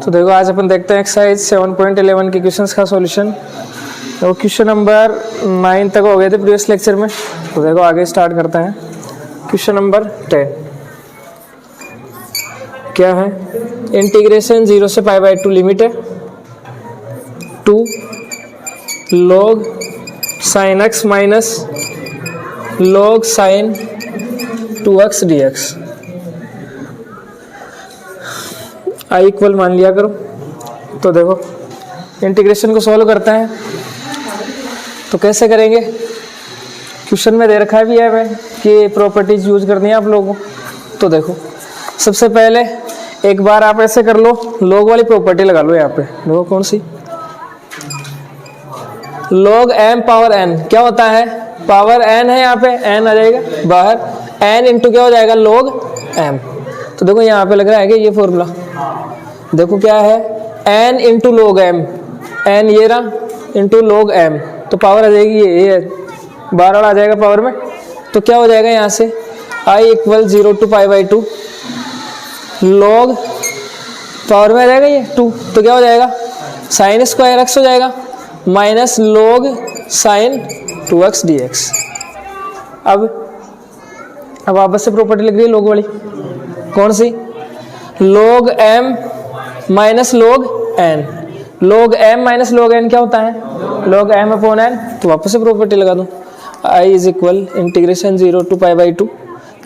तो देखो आज अपन देखते हैं एक्सरसाइज 7.11 के क्वेश्चंस का सॉल्यूशन। तो क्वेश्चन नंबर 9 तक हो गए थे प्रीवियस लेक्चर में। तो देखो आगे स्टार्ट करते हैं। क्वेश्चन नंबर 10 क्या है? इंटीग्रेशन 0 से π/2 लिमिट है 2 log sin x minus log sin 2x dx। I equal मान लिया करो। तो देखो इंटीग्रेशन को सॉल्व करते हैं। तो कैसे करेंगे? क्वेश्चन में दे रखा भी है भाई कि प्रॉपर्टीज यूज करनी है आप लोगों को। तो देखो सबसे पहले एक बार आप ऐसे कर लो, log वाली प्रॉपर्टी लगा लो यहाँ पे। देखो कौन सी? log m पावर n क्या होता है? पावर n है, यहाँ पे n आ जाएगा बाहर, n इंटू क्या हो जाएगा? log m। तो देखो यहाँ पे लग रहा है कि ये फॉर्मूला देखो क्या है, n into log m, n ये रहा इंटू log m, तो पावर आ जाएगी ये बाहर आ जाएगा पावर में। तो क्या हो जाएगा यहाँ से i equal 0 to π/2 log power में आ जाएगा ये 2, तो क्या हो जाएगा साइन स्क्वायर x हो जाएगा minus log sine 2x dx। अब वापस से प्रॉपर्टी लग रही है log वाली, कौन सी? log m minus log n। log m minus log n क्या होता है? log m upon n। तो वापस से प्रॉपर्टी लगा दूं, i is equal integration 0 to π/2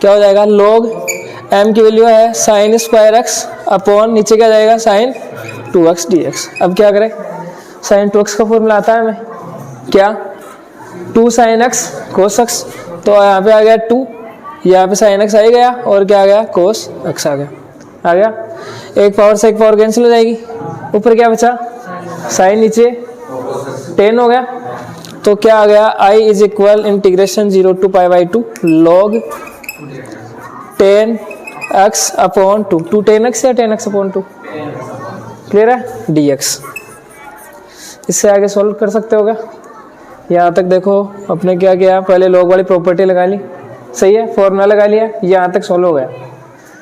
क्या हो जाएगा? log m की वैल्यू है साइन स्क्वायर x अपॉन नीचे क्या जाएगा साइन 2x dx। अब क्या करें? साइन 2x का फॉर्मूला आता है हमें क्या? 2 sin x cos x। तो यहाँ पे आ गया 2, यहाँ पे साइन x आ गया और क्या आ गया? cos x आ गया। एक पावर से एक पावर कैंसिल हो जाएगी, ऊपर क्या बचा? साइन, नीचे 10 हो गया। तो क्या आ गया? i is equal integration 0 to π/2 log 10x upon 2, 2 10x या 10x अपॉन 2, क्लियर है? dx। इससे आगे सॉल्व कर सकते हो क्या? यहाँ तक देखो अपने क्या किया, पहले log वाली प्रॉपर्टी लगा ली, सही है, फॉर्मूला लगा लिया, यहाँ तक सॉल्व हो गया,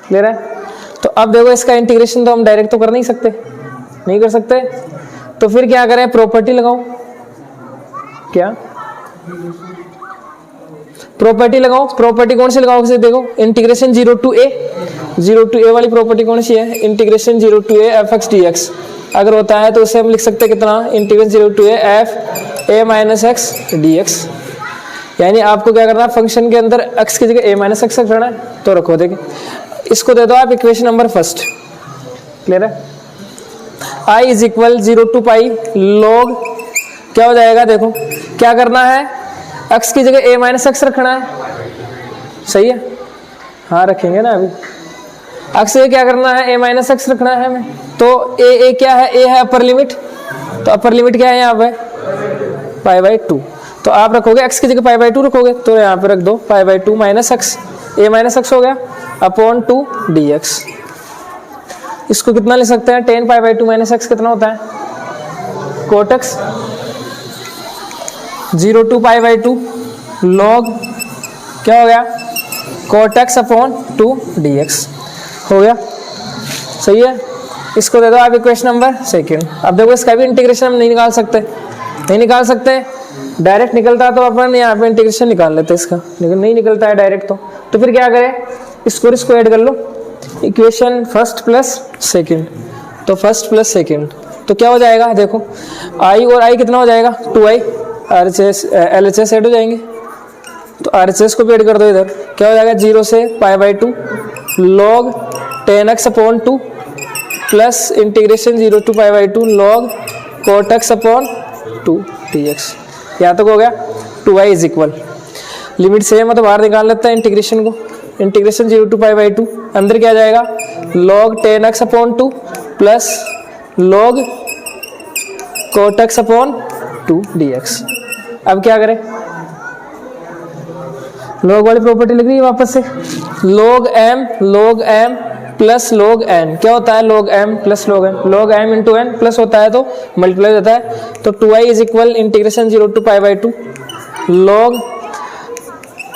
क्लियर है? तो अब देखो इसका इंटीग्रेशन तो हम डायरेक्ट तो कर नहीं सकते, नहीं कर सकते, तो फिर क्या करें? प्रॉपर्टी लगाओ। क्या प्रॉपर्टी लगाओ? प्रॉपर्टी कौन सी लगाओगे? देखो इंटीग्रेशन 0 to a वाली प्रॉपर्टी कौन सी है? Integration 0 to a f(x) dx। अगर होता है तो उसे हम लिख सकते हैं कितना? Integration 0 to a f a minus x dx। यानी आपको क्या करना है? फंक्शन के अंदर x की जगह a माइनस एक्स रखना है, तो रखो। देखिए इसको दे दो आप इक्वेशन नंबर फर्स्ट, क्लियर है? i is equal 0 to π log क्या हो जाएगा? देखो क्या करना है, x की जगह a माइनस एक्स रखना है, सही है? हाँ रखेंगे ना, अभी x से क्या करना है? a माइनस एक्स रखना है हमें। तो a क्या है? a है अपर लिमिट, तो अपर लिमिट क्या है यहाँ पे? π/2। तो आप रखोगे x की जगह π/2 रखोगे, तो यहाँ पे रख दो π/2 minus X, a minus X हो गया अपॉन 2 dx। इसको कितना ले सकते हैं? 10 π/2 माइनस एक्स कितना होता है? cot x। 0 to π/2 log क्या हो गया? cot x अपॉन 2 dx हो गया, सही है? इसको दे दो आप इक्वेशन नंबर सेकंड। अब देखो इसका भी इंटीग्रेशन हम नहीं निकाल सकते, डायरेक्ट निकलता तो अपन यहाँ पे इंटीग्रेशन निकाल लेते इसका, लेकिन नहीं निकलता है डायरेक्ट। तो फिर क्या करें? इसको ऐड कर लो, इक्वेशन फर्स्ट प्लस सेकंड। तो फर्स्ट प्लस सेकंड तो क्या हो जाएगा? देखो i और i कितना हो जाएगा? 2i, RHS LHS ऐड हो जाएंगे, तो RHS को भी ऐड कर दो इधर। क्या हो जाएगा? 0 से π/2 log 10x upon 2 plus integration 0 to π/2 log cot x upon 2 dx। यहाँ तक हो गया। 2i is equal, limit same है तो बाहर निकाल लेता है इंटीग्रेशन को। इंटीग्रेशन 0 to π/2 अंदर क्या जाएगा? log 10x upon 2 plus log cot x upon 2 dx। अब क्या करें? log वाली प्रॉपर्टी लग रही है वापस से, log m plus log n क्या होता है? log m plus log n, log m into n plus होता है तो मल्टीप्लाई होता है। तो 2i is equal integration 0 to π/2 log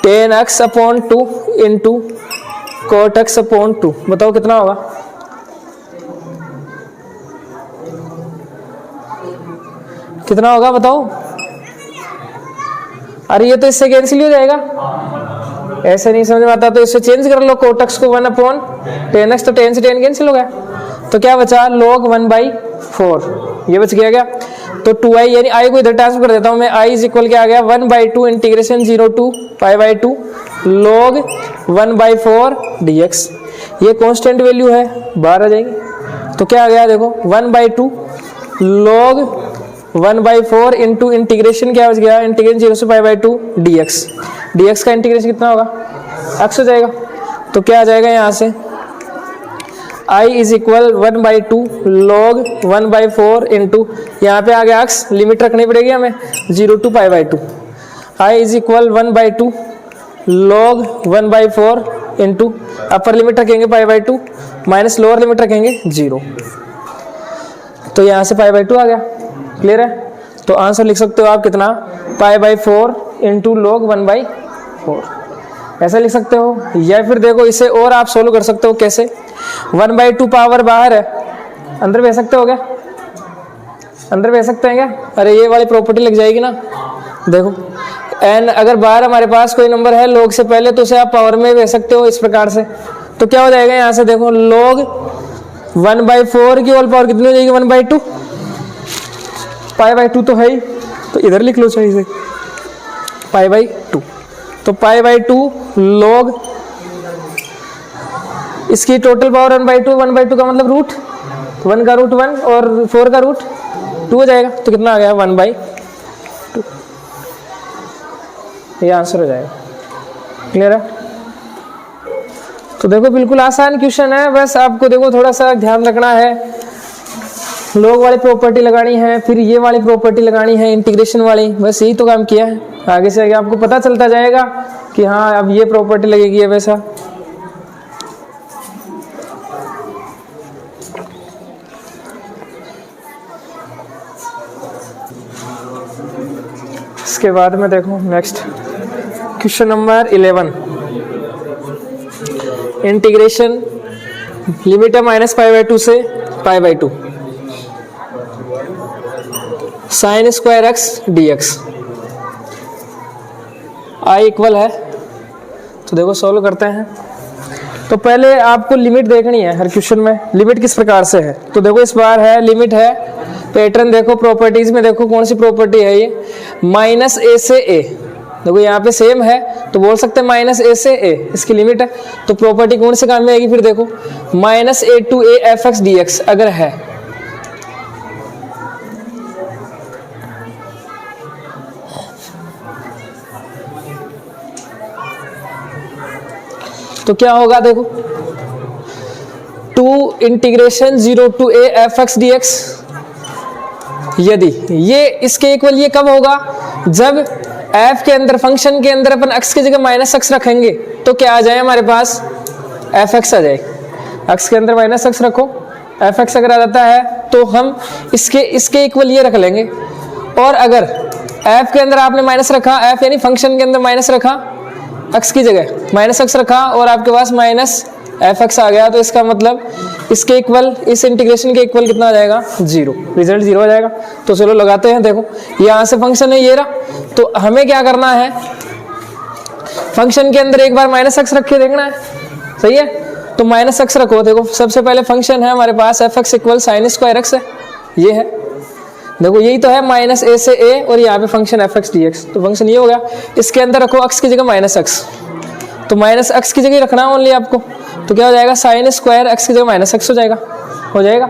10x upon 2 into cot x upon 2। बताओ कितना होगा? कितना होगा बताओ? अरे ये तो इससे कैंसिल हो जाएगा, ऐसे नहीं समझ में आता तो इससे चेंज कर लो कोटक्स को 1/10x, तो 10 से 10 कैंसिल हो गया, तो क्या बचा log 1/4, ये बच गया क्या? तो 2i यानी i को इधर ट्रांसफर कर देता हूं मैं, i इज इक्वल क्या आ गया 1/2 इंटीग्रेशन 0 to π/2 log 1/4 dx। ये कांस्टेंट वैल्यू है, बाहर आ जाएगी, तो क्या आ गया देखो 1/2 log 1/4 इंटू इंटीग्रेशन क्या बच गया, इंटीग्रेशन 0 से π/2 dx। dx का इंटीग्रेशन कितना होगा, x हो जाएगा, तो क्या आ जाएगा यहाँ से i is equal 1/2 log 1/4 into यहाँ पे आ गया x, लिमिट रखनी पड़ेगी हमें 0 to π/2, i is equal 1/2 log 1/4 into upper limit रखेंगे π/2 माइनस लोअर लिमिट रखेंगे 0, तो यहाँ से π/2 आ गया। क्लियर है? तो आंसर लिख सकते हो आप कितना, π/4 इंटू log 1/4, ऐसा लिख सकते हो। या फिर देखो इसे और आप सोल्व कर सकते हो, कैसे? 1/2 पावर बाहर है, अंदर भेज सकते हो क्या? अंदर भेज सकते हैं क्या? अरे ये वाली प्रॉपर्टी लग जाएगी ना, देखो n अगर बाहर हमारे पास कोई नंबर है log से पहले तो उसे आप पावर में भेज सकते हो इस प्रकार से, तो क्या हो जाएगा यहाँ से देखो log 1/4 की होल पावर कितनी हो जाएगी 1/2, π/2 तो है ही, तो इधर लिख लो चाहिए से π/2, तो π/2 log इसकी टोटल पावर 1/2, 1/2 का मतलब रूट 1 का रूट 1 और 4 का रूट 2 हो जाएगा, तो कितना आ गया 1/2, ये आंसर हो जाएगा। क्लियर है? तो देखो बिल्कुल आसान क्वेश्चन है, बस आपको देखो थोड़ा सा ध्यान रखना है, log वाली प्रॉपर्टी लगानी है, फिर ये वाली प्रॉपर्टी लगानी है इंटीग्रेशन वाली, बस यही तो काम किया है। आगे से आगे आपको पता चलता जाएगा कि हाँ अब ये प्रॉपर्टी लगेगी वैसा। इसके बाद में देखो next question number 11, integration limit है -π/2 से π/2 sin square x dx, i equal है, तो देखो सॉल्व करते हैं। तो पहले आपको लिमिट देखनी है हर क्वेश्चन में, लिमिट किस प्रकार से है, तो देखो इस बार है लिमिट है, पैटर्न देखो प्रॉपर्टीज में देखो कौन सी प्रॉपर्टी है ये, -a से a, देखो यहाँ पे सेम है तो बोल सकते हैं -a से a इसकी लिमिट है, तो प्रॉपर्टी कौन से काम में आएगी फिर देखो -a to a fx dx अगर है, तो क्या होगा देखो 2 integration 0 to a fx dx, यदि ये इसके इक्वल ये कब होगा, जब f के अंदर फंक्शन के अंदर अपन x की जगह -x रखेंगे तो क्या आ जाए हमारे पास fx आ जाए, x के अंदर -x रखो fx अगर आ जाता है तो हम इसके इक्वल ये रख लेंगे, और अगर f के अंदर आपने माइनस रखा, f यानी फंक्शन के अंदर माइनस रखा, x की जगह -x रखा और आपके पास -fx आ गया, तो इसका मतलब इसके इक्वल, इस इंटीग्रेशन के इक्वल कितना आ जाएगा 0, रिजल्ट 0 आ जाएगा। तो चलो लगाते हैं, देखो यहाँ से फंक्शन है ये रहा, तो हमें क्या करना है, फंक्शन के अंदर एक बार -x रख के देखना है, सही है, तो -x रखो, देखो सबसे पहले फंक्शन है हमारे पास fx equal sin square x है, ये है, देखो यही तो है -a से a और यहाँ पे फंक्शन fx dx, तो फंक्शन ये हो गया, इसके अंदर रखो x की जगह -x, तो -x की जगह रखना ओनली आपको, तो क्या हो जाएगा sin स्क्वायर x की जगह -x हो जाएगा।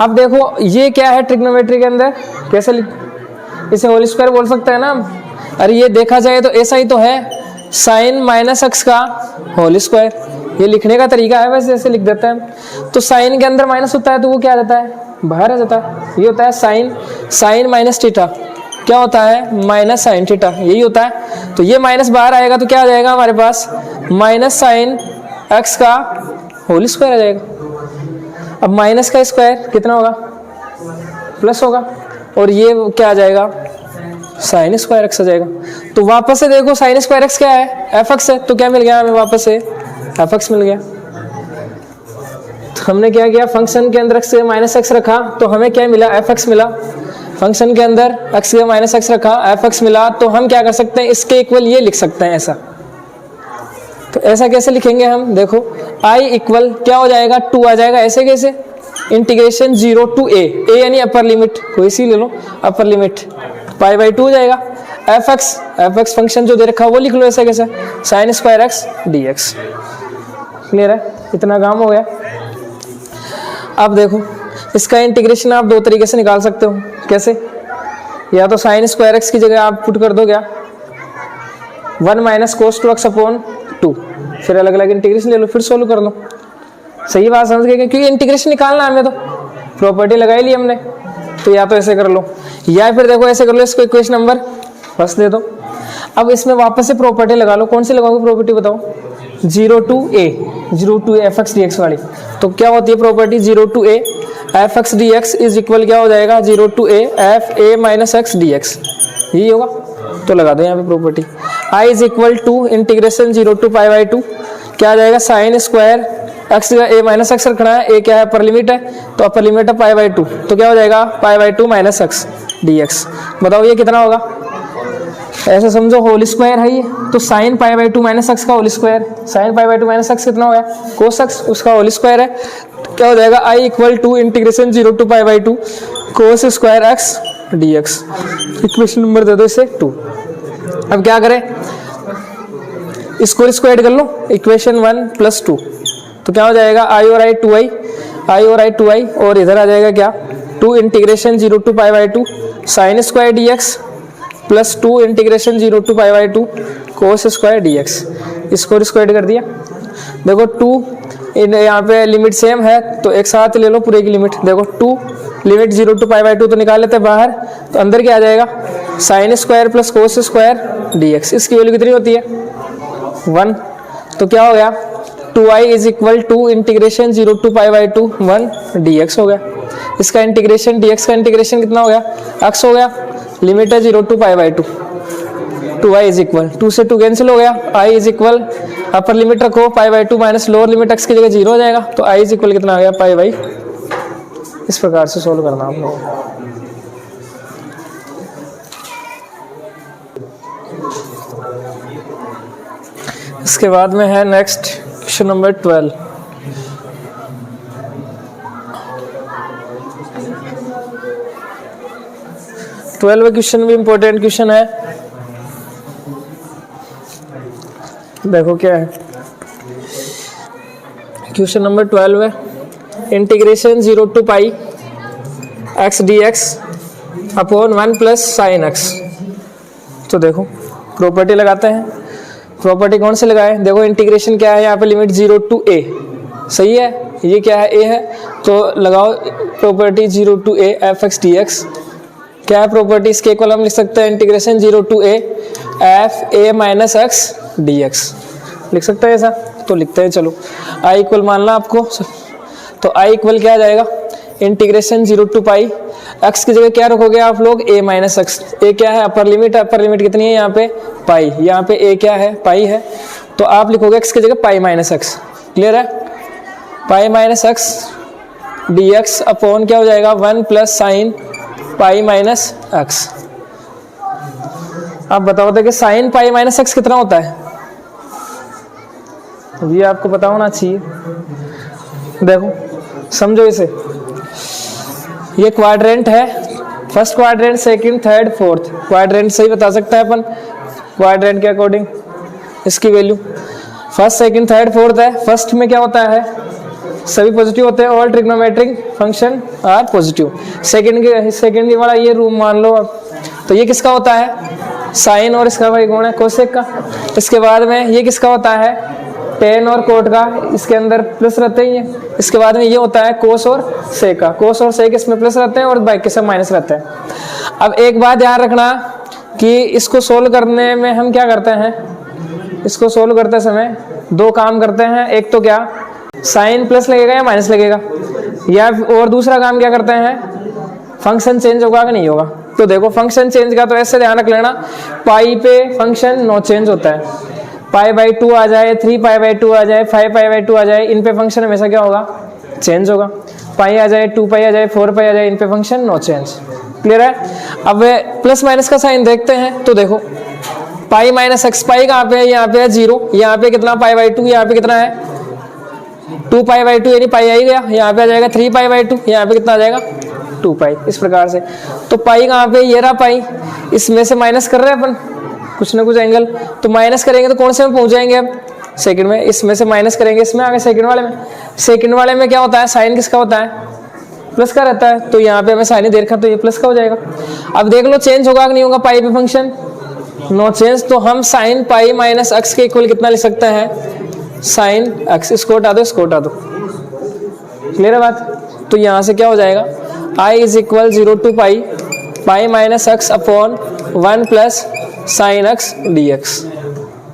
अब देखो ये क्या है ट्रिग्नोमेट्री के अंदर, कैसे इसे होल स्क्वायर बोल सकते हैं ना, अरे ये देखा जाए तो ऐसा ही तो है, sin -x का होल स्क्वायर, ये लिखने का तरीका है, वैसे ऐसे लिख देते हैं। तो साइन के अंदर माइनस होता है तो वो क्या आ जाता है, बाहर आ जाता है, ये होता है साइन माइनस थीटा, क्या होता है माइनस साइन थीटा, यही होता है। तो ये माइनस बाहर आएगा तो क्या आ जाएगा हमारे पास माइनस साइन एक्स का होल स्क्वायर आ जाएगा। अब माइनस का स्क्वायर कितना होगा, प्लस होगा, और ये क्या आ जाएगा साइन स्क्वायर एक्स आ जाएगा। तो वापस से देखो साइन स्क्वायर एक्स क्या है, एफ एक्स है, तो क्या मिल गया हमें वापस से एफ एक्स मिल गया। तो हमने क्या किया, फंक्शन के अंदर से माइनस एक्स रखा तो हमें क्या मिला, एफ एक्स मिला। फंक्शन के अंदर x का माइनस एक्स रखा, f(x) मिला, तो हम क्या कर सकते हैं, इसके इक्वल ये लिख सकते हैं ऐसा। तो ऐसा कैसे लिखेंगे हम, देखो i इक्वल क्या हो जाएगा 2 आ जाएगा, ऐसे कैसे, इंटीग्रेशन 0 टू a, यानी अपर लिमिट, कोई सी ले लो अपर लिमिट, π/2 हो जाएगा। f(x) फंक्शन जो दे रखा है वो लिख लो ऐसे कैसे, sin square x dx। Clear है, इतना काम हो गया। अब देखो इसका इंटीग्रेशन आप दो तरीके से निकाल सकते हो, कैसे, या तो sin स्क्वायर x की जगह आप पुट कर दो क्या 1 माइनस कोस 2x अपॉन 2, फिर अलग अलग इंटीग्रेशन ले लो, फिर सोल्व कर लो। सही बात समझ गए, क्योंकि इंटीग्रेशन निकालना हमें, तो प्रॉपर्टी लगाई ली हमने, तो या तो ऐसे कर लो या फिर देखो ऐसे कर लो, इसको इक्वेशन नंबर फर्स्ट दे दो। अब इसमें वापस से प्रॉपर्टी लगा लो, कौन सी लगाओगे प्रॉपर्टी बताओ, 0 टू a f(x) dx वाली। तो क्या होती है property, 0 to a f(x) dx is equal क्या हो जाएगा 0 to a f(a minus x dx), यही होगा। तो लगा दो यहाँ पे property, i is equal to integration 0 to π/2 क्या आ जाएगा sin स्क्वायर x का a माइनस एक्स रखना है, a क्या है अपर लिमिट है, तो अपर लिमिट है π/2, तो क्या हो जाएगा π/2 माइनस x dx। बताओ ये कितना होगा, ऐसे समझो होल स्क्वायर है ये, तो sin π/2 माइनस एक्स का whole square, sin π/2 minus X कितना हो गया कोस x, उसका होल स्क्वायर है, तो क्या हो जाएगा i equal to integration 0 to π/2 cos square x dx। Equation number दे दो इसे 2। अब क्या करें, इसको स्क्वायर कर लो, इक्वेशन 1 + 2, तो क्या हो जाएगा i और i 2i और इधर आ जाएगा क्या 2 integration 0 to π/2 sin square dx plus 2 integration 0 to π/2 cos square dx। इसको स्क्वायर कर दिया। देखो 2 यहाँ पे लिमिट सेम है, तो एक साथ ले लो पूरे की लिमिट। देखो 2 लिमिट 0 टू π/2 तो निकाल लेते हैं बाहर, तो अंदर क्या आ जाएगा sin square plus cos square dx। इसकी वैल्यू कितनी होती है 1, तो क्या हो गया 2i is equal to integration 0 to π/2 1 dx हो गया। इसका इंटीग्रेशन dx का इंटीग्रेशन कितना हो गया x हो गया, लिमिट है 0 टू π/2, 2i इज इक्वल 2 से 2 कैंसिल हो गया, i is equal upper limit रखो π/2 माइनस लोअर लिमिट x की जगह 0 हो जाएगा, तो i इज इक्वल कितना आ गया π/, इस प्रकार से सोल्व करना आप लोगों को। इसके बाद में है नेक्स्ट क्वेश्चन नंबर 12। क्वेश्चन भी इंपॉर्टेंट क्वेश्चन है। देखो क्या है क्वेश्चन नंबर 12 है, integration 0 to pi x dx upon 1 plus sine x। तो देखो प्रॉपर्टी लगाते हैं, प्रॉपर्टी कौन से लगाए, देखो इंटीग्रेशन क्या है यहाँ पे लिमिट 0 टू a, सही है, ये क्या है a है, तो लगाओ property 0 to a f(x) dx। क्या है प्रॉपर्टी, इसके इक्वल हम लिख सकते हैं integration 0 to a f(a minus x dx। लिख सकते हैं ऐसा, तो लिखते हैं, चलो i इक्वल मानना आपको, तो i इक्वल क्या आ जाएगा इंटीग्रेशन 0 टू पाई, x की जगह क्या रखोगे आप लोग a माइनस एक्स, a क्या है अपर लिमिट, अपर लिमिट कितनी है यहाँ पे पाई, यहाँ पे a क्या है पाई है, तो आप लिखोगे x की जगह पाई माइनस एक्स। क्लियर है, पाई माइनस एक्स dx अपॉन क्या हो जाएगा 1 plus sign pi minus x. आप बताओ कि साइन पाई माइनस एक्स कितना होता है, ये आपको पता होना चाहिए। देखो समझो इसे, ये क्वाड्रेंट है, first quadrant, second, third, fourth quadrant से ही बता सकते हैं अपन क्वाड्रेंट के अकॉर्डिंग इसकी value. First second third fourth है, फर्स्ट में क्या होता है सभी पॉजिटिव होते हैं, all trigonometric function are positive. Second की वाला ये रूम मान लो आप, तो ये किसका होता है साइन और इसका भाई गुण है कोसेक का। इसके बाद में ये किसका होता है टेन और कोट का, इसके अंदर प्लस रहते ही हैं। इसके बाद में ये होता है कोस और सेक का, कोस और सेक इसमें प्लस रहते हैं और बाकी सब माइनस रहते हैं। अब एक बात ध्यान रखना कि इसको सोल्व करने में हम क्या करते हैं, इसको सोल्व करते समय दो काम करते हैं, एक तो क्या साइन प्लस लगेगा या माइनस लगेगा, या और दूसरा काम क्या करते हैं फंक्शन चेंज होगा कि नहीं होगा। तो देखो फंक्शन चेंज का तो ऐसे ध्यान रख लेना, पाई पे फंक्शन नो चेंज होता है, π/2 आ जाए, 3π/2 आ जाए, 5π/2 आ जाए, इन पे फंक्शन हमेशा क्या होगा चेंज होगा। पाई आ जाए, 2 पाई आ जाए, 4 पाई आ जाए, इन पे फंक्शन नो चेंज। क्लियर है? अब प्लस माइनस का साइन देखते हैं तो देखो पाई माइनस एक्स, पाई कहाँ पे है? यहाँ पे है 0, यहाँ पे कितना π/2, यहाँ पे कितना है 2 π/2 यानी पाई आ ही गया, यहाँ पे आ जाएगा 3 π/2, यहाँ पे कितना आ जाएगा 2 पाई। इस प्रकार से तो पाई कहाँ पे? ये रहा पाई, इसमें से माइनस कर रहे हैं अपन कुछ ना कुछ एंगल, तो माइनस करेंगे तो कौन से में पहुंच जाएंगे? अब सेकंड में, इसमें से माइनस करेंगे इसमें आगे सेकंड वाले में। सेकंड वाले में क्या होता है? साइन किसका होता है? प्लस का रहता है, तो यहाँ पे हमें साइन ही दे रखा तो ये प्लस का हो जाएगा। अब देख लो चेंज होगा कि नहीं होगा पाई पे फंक्शन? No change. तो हम साइन पाई माइनस एक्स के इक्वल कितना लिख सकते हैं? Sine X. इसको हटा दो, इसको हटा दो। क्लियर है बात? तो यहाँ से क्या हो जाएगा? I is equal 0 to pi pi minus X upon 1 plus sine X D X,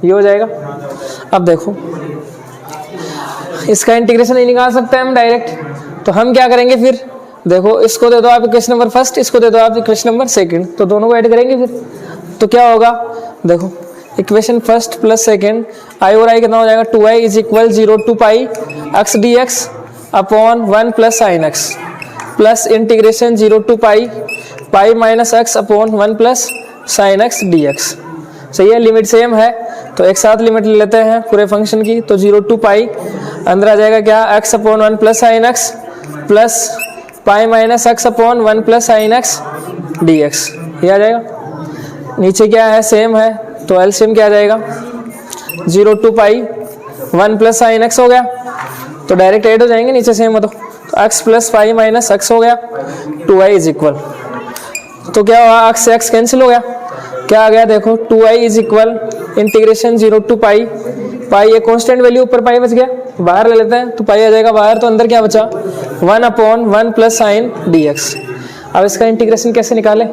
ये हो जाएगा। अब देखो इसका इंटीग्रेशन नहीं निकाल सकते हम डायरेक्ट, तो हम क्या करेंगे फिर? देखो इसको दे दो आप इक्वेशन नंबर फर्स्ट, इसको दे दो आप इक्वेशन नंबर सेकंड, तो दोनों को ऐड करेंगे फिर तो क्या होगा? देखो equation first plus second, I और आई कितना हो जाएगा? 2i is equal 0 to pi X D X upon 1 plus sine X plus integration 0 to pi pi minus X upon 1 plus sine X D X. सही है? Limit same है तो एक साथ लिमिट ले लेते हैं पूरे फंक्शन की, तो 0 टू पाई अंदर आ जाएगा क्या? x upon 1 plus sine X plus pi minus X upon 1 plus sine X D X, ये आ जाएगा। नीचे क्या है? सेम है, तो एलसीएम क्या आ जाएगा? 0 to pi 1 plus sine X हो गया, तो डायरेक्ट ऐड हो जाएंगे नीचे सेम हो तो x plus pi minus X हो गया, 2i इज इक्वल, तो क्या हुआ? x से x कैंसिल हो गया, क्या आ गया? देखो 2i is equal integration 0 to pi pi, ये कांस्टेंट वैल्यू ऊपर पाई बच गया, बाहर ले लेते हैं तो पाई आ जाएगा बाहर, तो अंदर क्या बचा? 1 upon 1 plus sign D X. अब इसका इंटीग्रेशन कैसे निकाले?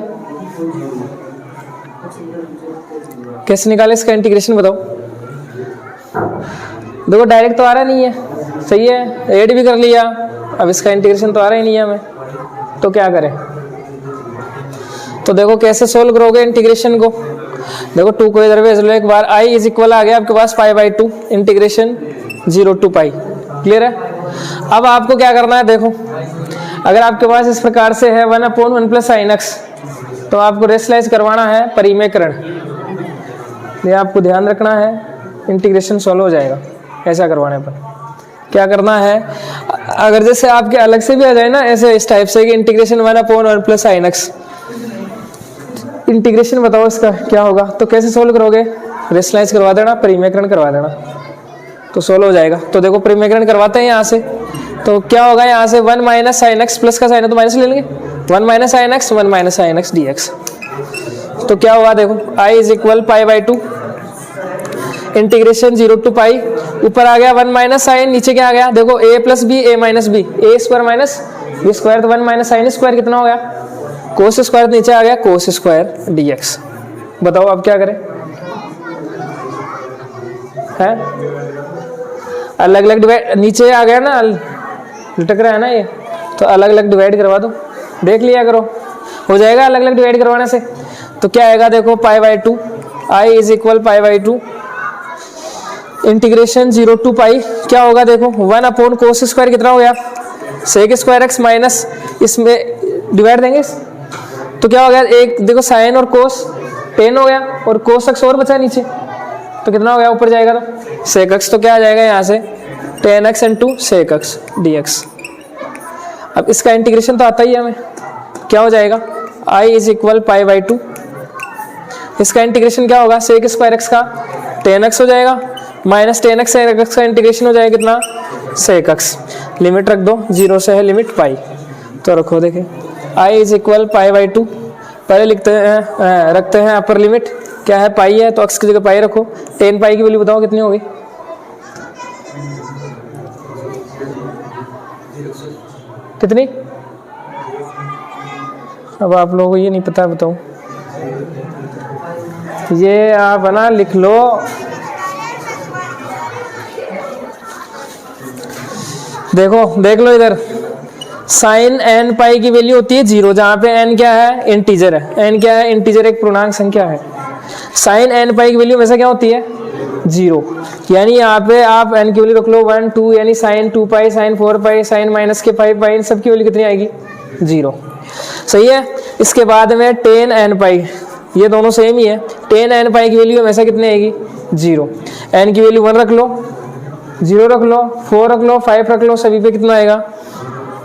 कैसे निकाले इसका इंटीग्रेशन बताओ? देखो डायरेक्ट तो आ रहा नहीं है, सही है, ऐड भी कर लिया, अब इसका इंटीग्रेशन तो आ रहा ही नहीं है हमें, तो क्या करें? तो देखो कैसे सोल्व करोगे इंटीग्रेशन को? देखो 2 को इधर भेज लो एक बार, i इज इक्वल आ गया आपके पास π/2 इंटीग्रेशन 0 टू पाई। क्लियर है? अब आपको क्या करना है? देखो अगर आपके पास इस प्रकार से है 1 अपॉन 1 प्लस साइन एक्स, तो आपको रेशनलाइज करवाना है परिमेयकरण, ये आपको ध्यान रखना है, इंटीग्रेशन सॉल्व हो जाएगा। ऐसा करवाने पर क्या करना है? अगर जैसे आपके अलग से भी आ जाए ना ऐसे इस टाइप से कि integration 1 upon 1 plus sine x, integration बताओ इसका क्या होगा? तो कैसे सोल्व करोगे? रेशनलाइज करवा देना, परिमेयकरण करवा देना, तो सोल्व हो जाएगा। तो देखो परिमेयकरण करवाते हैं यहाँ से, तो क्या होगा? यहाँ से 1 माइनस साइन एक्स, प्लस का साइन है तो माइनस ले लेंगे, 1 minus sine X 1 minus sine X D X, तो क्या हुआ? देखो i is equal π/2 integration 0 to pi, ऊपर आ गया 1 माइनस साइन, नीचे क्या आ गया? देखो a plus B a minus B, A square minus B square, तो 1 माइनस साइन स्क्वायर कितना हो गया? कोस स्क्वायर, नीचे आ गया कोस स्क्वायर डी एक्स। बताओ अब क्या करें? है अलग अलग डिवाइड, नीचे आ गया ना, लटक रहा है ना ये, तो अलग अलग डिवाइड करवा दो, देख लिया करो, हो जाएगा अलग अलग डिवाइड करवाने से। तो क्या आएगा? देखो π/2 i is equal π/2 integration 0 to pi, क्या होगा? देखो 1 अपॉन कोस स्क्वायर कितना हो गया? सेक स्क्वायर एक्स माइनस, इसमें डिवाइड देंगे तो क्या हो गया? एक देखो साइन और कोस 10 हो गया, और कोस एक्स और बचा नीचे, तो कितना हो गया? ऊपर जाएगा तो सेक एक्स, तो क्या आ जाएगा यहाँ से 10x into sec X D X. अब इसका इंटीग्रेशन तो आता ही है हमें, क्या हो जाएगा? i इज इक्वल π/2, इसका इंटीग्रेशन क्या होगा? सेक स्क्वायर एक्स का 10x हो जाएगा माइनस 10x सेक एक्स का इंटीग्रेशन हो जाएगा कितना? सेक एक्स। लिमिट रख दो, 0 से है लिमिट पाई, तो रखो देखें i इज इक्वल π/2, पहले लिखते हैं रखते हैं अपर लिमिट, क्या है? पाई है, तो x की जगह पाई रखो, 10 पाई की वैल्यू बताओ कितनी होगी? कितनी? अब आप लोगों को ये नहीं पता, बताओ, ये आप ना लिख लो, देखो देख लो इधर, साइन एन पाई की वैल्यू होती है 0, जहां पे एन क्या है? इंटीजर है, एन क्या है? इंटीजर, एक पूर्णांक संख्या है। साइन एन पाई की वैल्यू वैसे क्या होती है? जीरो। यानी यहाँ पे आप n की वैल्यू रख लो 1 2, यानी साइन 2 पाई, साइन 4 पाई, साइन माइनस के 5 पाई, इन सब की वैल्यू कितनी आएगी? जीरो। सही है। इसके बाद में टेन एन पाई, ये दोनों सेम ही है। टेन एन पाई की वैल्यू हमेशा कितनी आएगी? जीरो। एन की वैल्यू 1 रख लो, 0 रख लो, 4 रख लो, 5 रख लो, सभी पे कितना आएगा?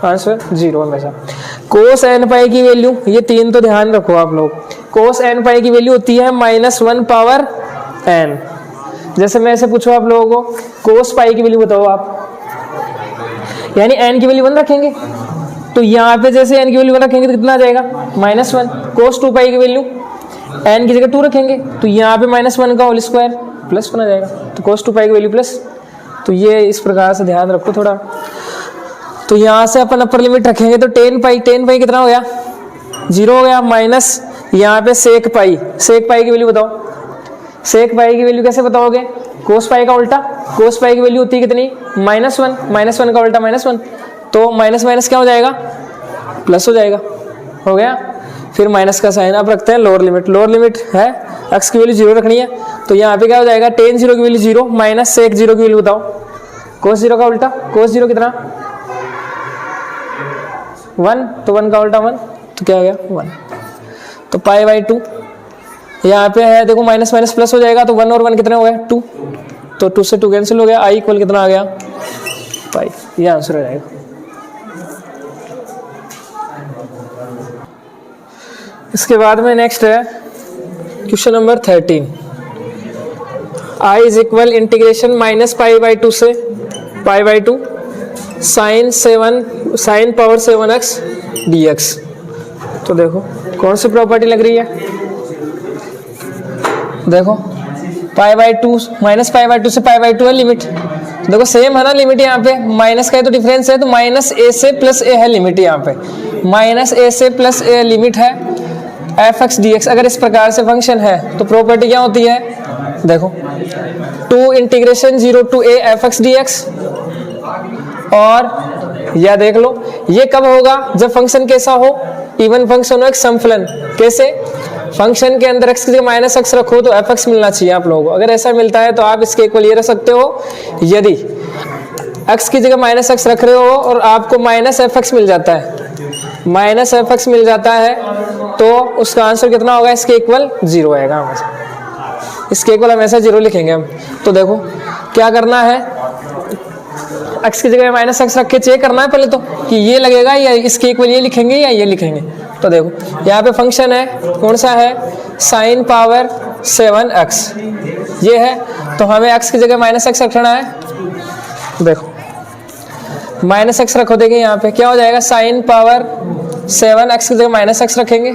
आंसर जीरो हमेशा। कोस एन पाई की वैल्यू, ये 3 तो ध्यान रखो आप लोग। कोस एन पाई की वैल्यू होती है -1 पावर एन। जैसे मैं ऐसे पूछूं आप लोगों को, कोस पाई की वैल्यू बताओ आप, यानी एन की वैल्यू 1 रखेंगे, तो यहाँ पे जैसे एन की वैल्यू 1 रखेंगे तो कितना आ जाएगा? -1। कोस 2 पाई की वैल्यू एन की जगह 2 रखेंगे, तो यहाँ पे -1 का होल स्क्वायर +1 आ जाएगा, तो कोस 2 पाई की वैल्यू प्लस। तो ये इस प्रकार से ध्यान रखो थोड़ा। तो यहाँ से अपन अपर लिमिट रखेंगे तो टेन पाई कितना हो गया? 0 हो गया, माइनस यहाँ पे सेक पाई की वैल्यू बताओ। सेक पाई की वैल्यू कैसे बताओगे? कोस पाई का उल्टा। कोस पाई की वैल्यू होती है कितनी? -1 का उल्टा -1, तो माइनस माइनस क्या हो जाएगा? प्लस हो जाएगा। हो गया। फिर माइनस का साइन। अब रखते हैं लोअर लिमिट। लोअर लिमिट है x की वैल्यू 0 रखनी है, तो यहाँ पे क्या हो जाएगा? टेन 0 की वैल्यू 0 माइनस सेक 0 की वैल्यू बताओ। कोस 0 का उल्टा, कोस 0 कितना? 1, तो 1 का उल्टा 1, तो क्या हो गया? 1। तो π/2 यहाँ पे है, देखो माइनस माइनस प्लस हो जाएगा, तो 1 और 1 कितने हो गए? 2, तो 2 से 2 कैंसिल हो गया। i इक्वल कितना आ गया? पाई। ये आंसर हो जाएगा। इसके बाद में नेक्स्ट है question number 13। i is equal integration -π/2 से π/2 sin पावर 7x dx। तो देखो कौन सी प्रॉपर्टी लग रही है? देखो π/2 -π/2 से π/2 है लिमिट। देखो सेम है ना लिमिट, यहाँ पे माइनस का है तो डिफरेंस है, तो -a से +a है लिमिट। यहाँ पे -a से +a लिमिट है f(x) dx। अगर इस प्रकार से फंक्शन है तो प्रॉपर्टी क्या होती है? देखो 2 integration 0 to a f(x) dx। और या देख लो ये कब होगा? जब फंक्शन कैसा हो? इवन फंक्शन हो, एक समफलन। कैसे? फंक्शन के अंदर x की जगह -x रखो तो f(x) मिलना चाहिए आप लोगों को। अगर ऐसा मिलता है तो आप इसके इक्वल ये रख सकते हो। यदि x की जगह -x रख रहे हो और आपको -f(x) मिल जाता है, -f(x) मिल जाता है, तो उसका आंसर कितना होगा? इसके इक्वल 0 आएगा हमेशा। इसके इक्वल हमेशा 0 लिखेंगे हम। तो देखो क्या करना है, x की जगह -x रख के चेक करना है पहले तो कि ये लगेगा या इसके इक्वल ये लिखेंगे या ये लिखेंगे। तो देखो यहाँ पे फंक्शन है, कौन सा है? sin पावर 7x ये है, तो हमें x की जगह -x रखना है। देखो -x रखो, देखिए यहाँ पे क्या हो जाएगा? sin पावर 7x की जगह -x रखेंगे,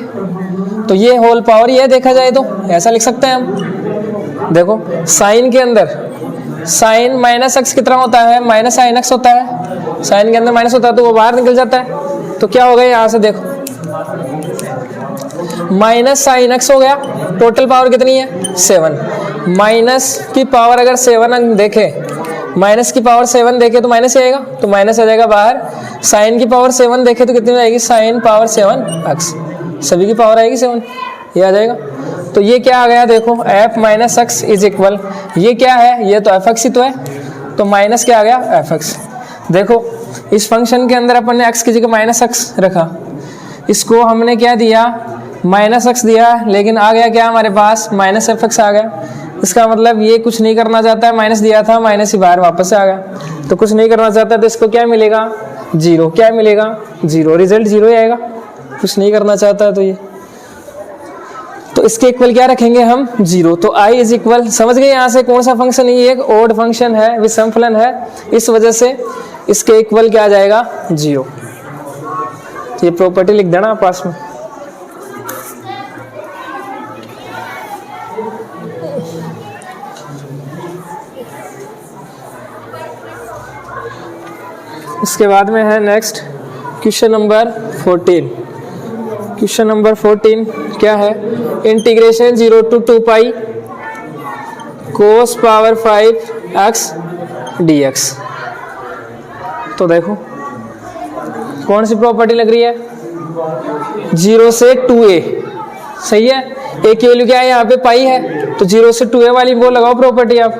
तो ये होल पावर ये देखा जाए तो ऐसा लिख सकते हैं हम। देखो साइन के अंदर साइन -x कितना होता है? -sin x होता है। साइन के अंदर माइनस होता है तो वो बाहर निकल जाता है, तो क्या हो गया? यहाँ से देखो -sin x हो गया। टोटल पावर कितनी है? 7। माइनस की पावर अगर 7 देखे, माइनस की पावर 7 देखे तो माइनस आएगा, तो माइनस आ जाएगा बाहर। साइन की पावर 7 देखे तो कितनी आएगी? sin power 7x। सभी की पावर आएगी 7, ये आ जाएगा। तो ये क्या आ गया? देखो f - x इज इक्वल, ये क्या है? ये तो f(x) ही तो है, तो माइनस क्या आ गया? f(x). देखो इस फंक्शन के अंदर अपन ने x की जगह -x रखा, इसको हमने क्या दिया? -x दिया, लेकिन आ गया क्या हमारे पास? -f(x) आ गया। इसका मतलब ये कुछ नहीं करना चाहता है, माइनस दिया था, माइनस ही बाहर वापस आ गया, तो कुछ नहीं करना चाहता, तो इसको क्या मिलेगा? 0। क्या मिलेगा? 0। रिजल्ट 0 ही आएगा, कुछ नहीं करना चाहता तो ये। तो इसके इक्वल क्या रखेंगे हम? 0। तो i इज इक्वल, समझ गए यहाँ से कौन सा फंक्शन है? ये एक ओड फंक्शन है, विषम फलन है, इस वजह से इसके इक्वल क्या आ जाएगा? 0। ये प्रॉपर्टी लिख देना पास में। इसके बाद में है next question number 14। Question number 14 क्या है? Integration 0 to 2 pi cos power 5x dx। तो देखो कौन सी प्रॉपर्टी लग रही है? 0 से 2a। सही है। a की वैल्यू क्या है? यहाँ पे पाई है, तो 0 से 2a वाली वो लगाओ प्रॉपर्टी आप।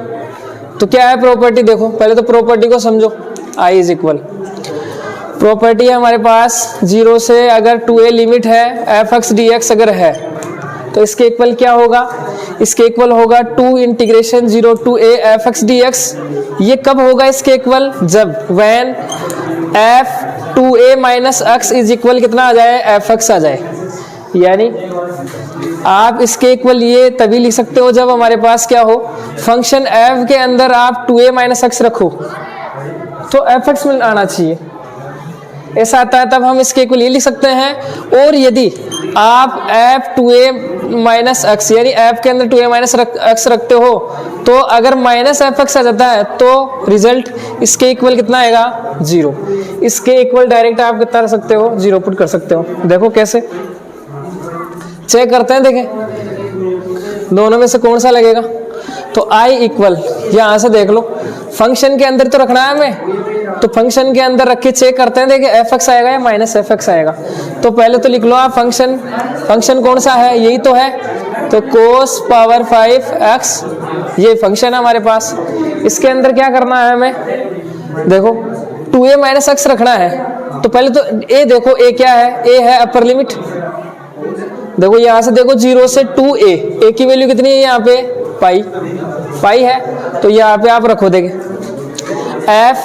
तो क्या है प्रॉपर्टी, देखो पहले तो प्रॉपर्टी को समझो। आई इज इक्वल, प्रॉपर्टी है हमारे पास 0 से अगर 2a लिमिट है एफ एक्स डी एक्स अगर है तो इसके इक्वल क्या होगा, इसके इक्वल होगा 2 integration 0 to a F X D X. ये कब होगा इसके इक्वल, जब when F 2a minus X is equal कितना आ जाए, एफ एक्स आ जाए। यानी आप इसके इक्वल ये तभी लिख सकते हो जब हमारे पास क्या हो, फंक्शन f के अंदर आप 2a माइनस एक्स रखो तो एफ एक्स में आना चाहिए, ऐसा आता है तब हम इसके इक्वल ये लिख सकते हैं। और यदि आप f 2a माइनस एक्स यानी f के अंदर 2a माइनस एक्स रखते हो तो अगर माइनस एफ एक्स आ जाता है तो रिजल्ट इसके इक्वल कितना आएगा, 0। इसके इक्वल डायरेक्ट आप कितना रख सकते हो, 0 पुट कर सकते हो। देखो कैसे चेक करते हैं, देखें दोनों में से कौन सा लगेगा। तो i इक्वल यहां से देख लो, फंक्शन के अंदर तो रखना है हमें, तो फंक्शन के अंदर रख के चेक करते हैं, देखिए एफ एक्स आएगा या माइनस एफ एक्स आएगा। तो पहले तो लिख लो आप फंक्शन कौन सा है, यही तो है, तो cos पावर 5x ये फंक्शन है हमारे पास। इसके अंदर क्या करना है हमें, देखो 2a माइनस एक्स रखना है। तो पहले तो a देखो, a क्या है, a है अपर लिमिट। देखो यहां से देखो 0 से 2a की वैल्यू कितनी है यहाँ पे, पाई है। तो यहाँ पे आप रखो, देखे f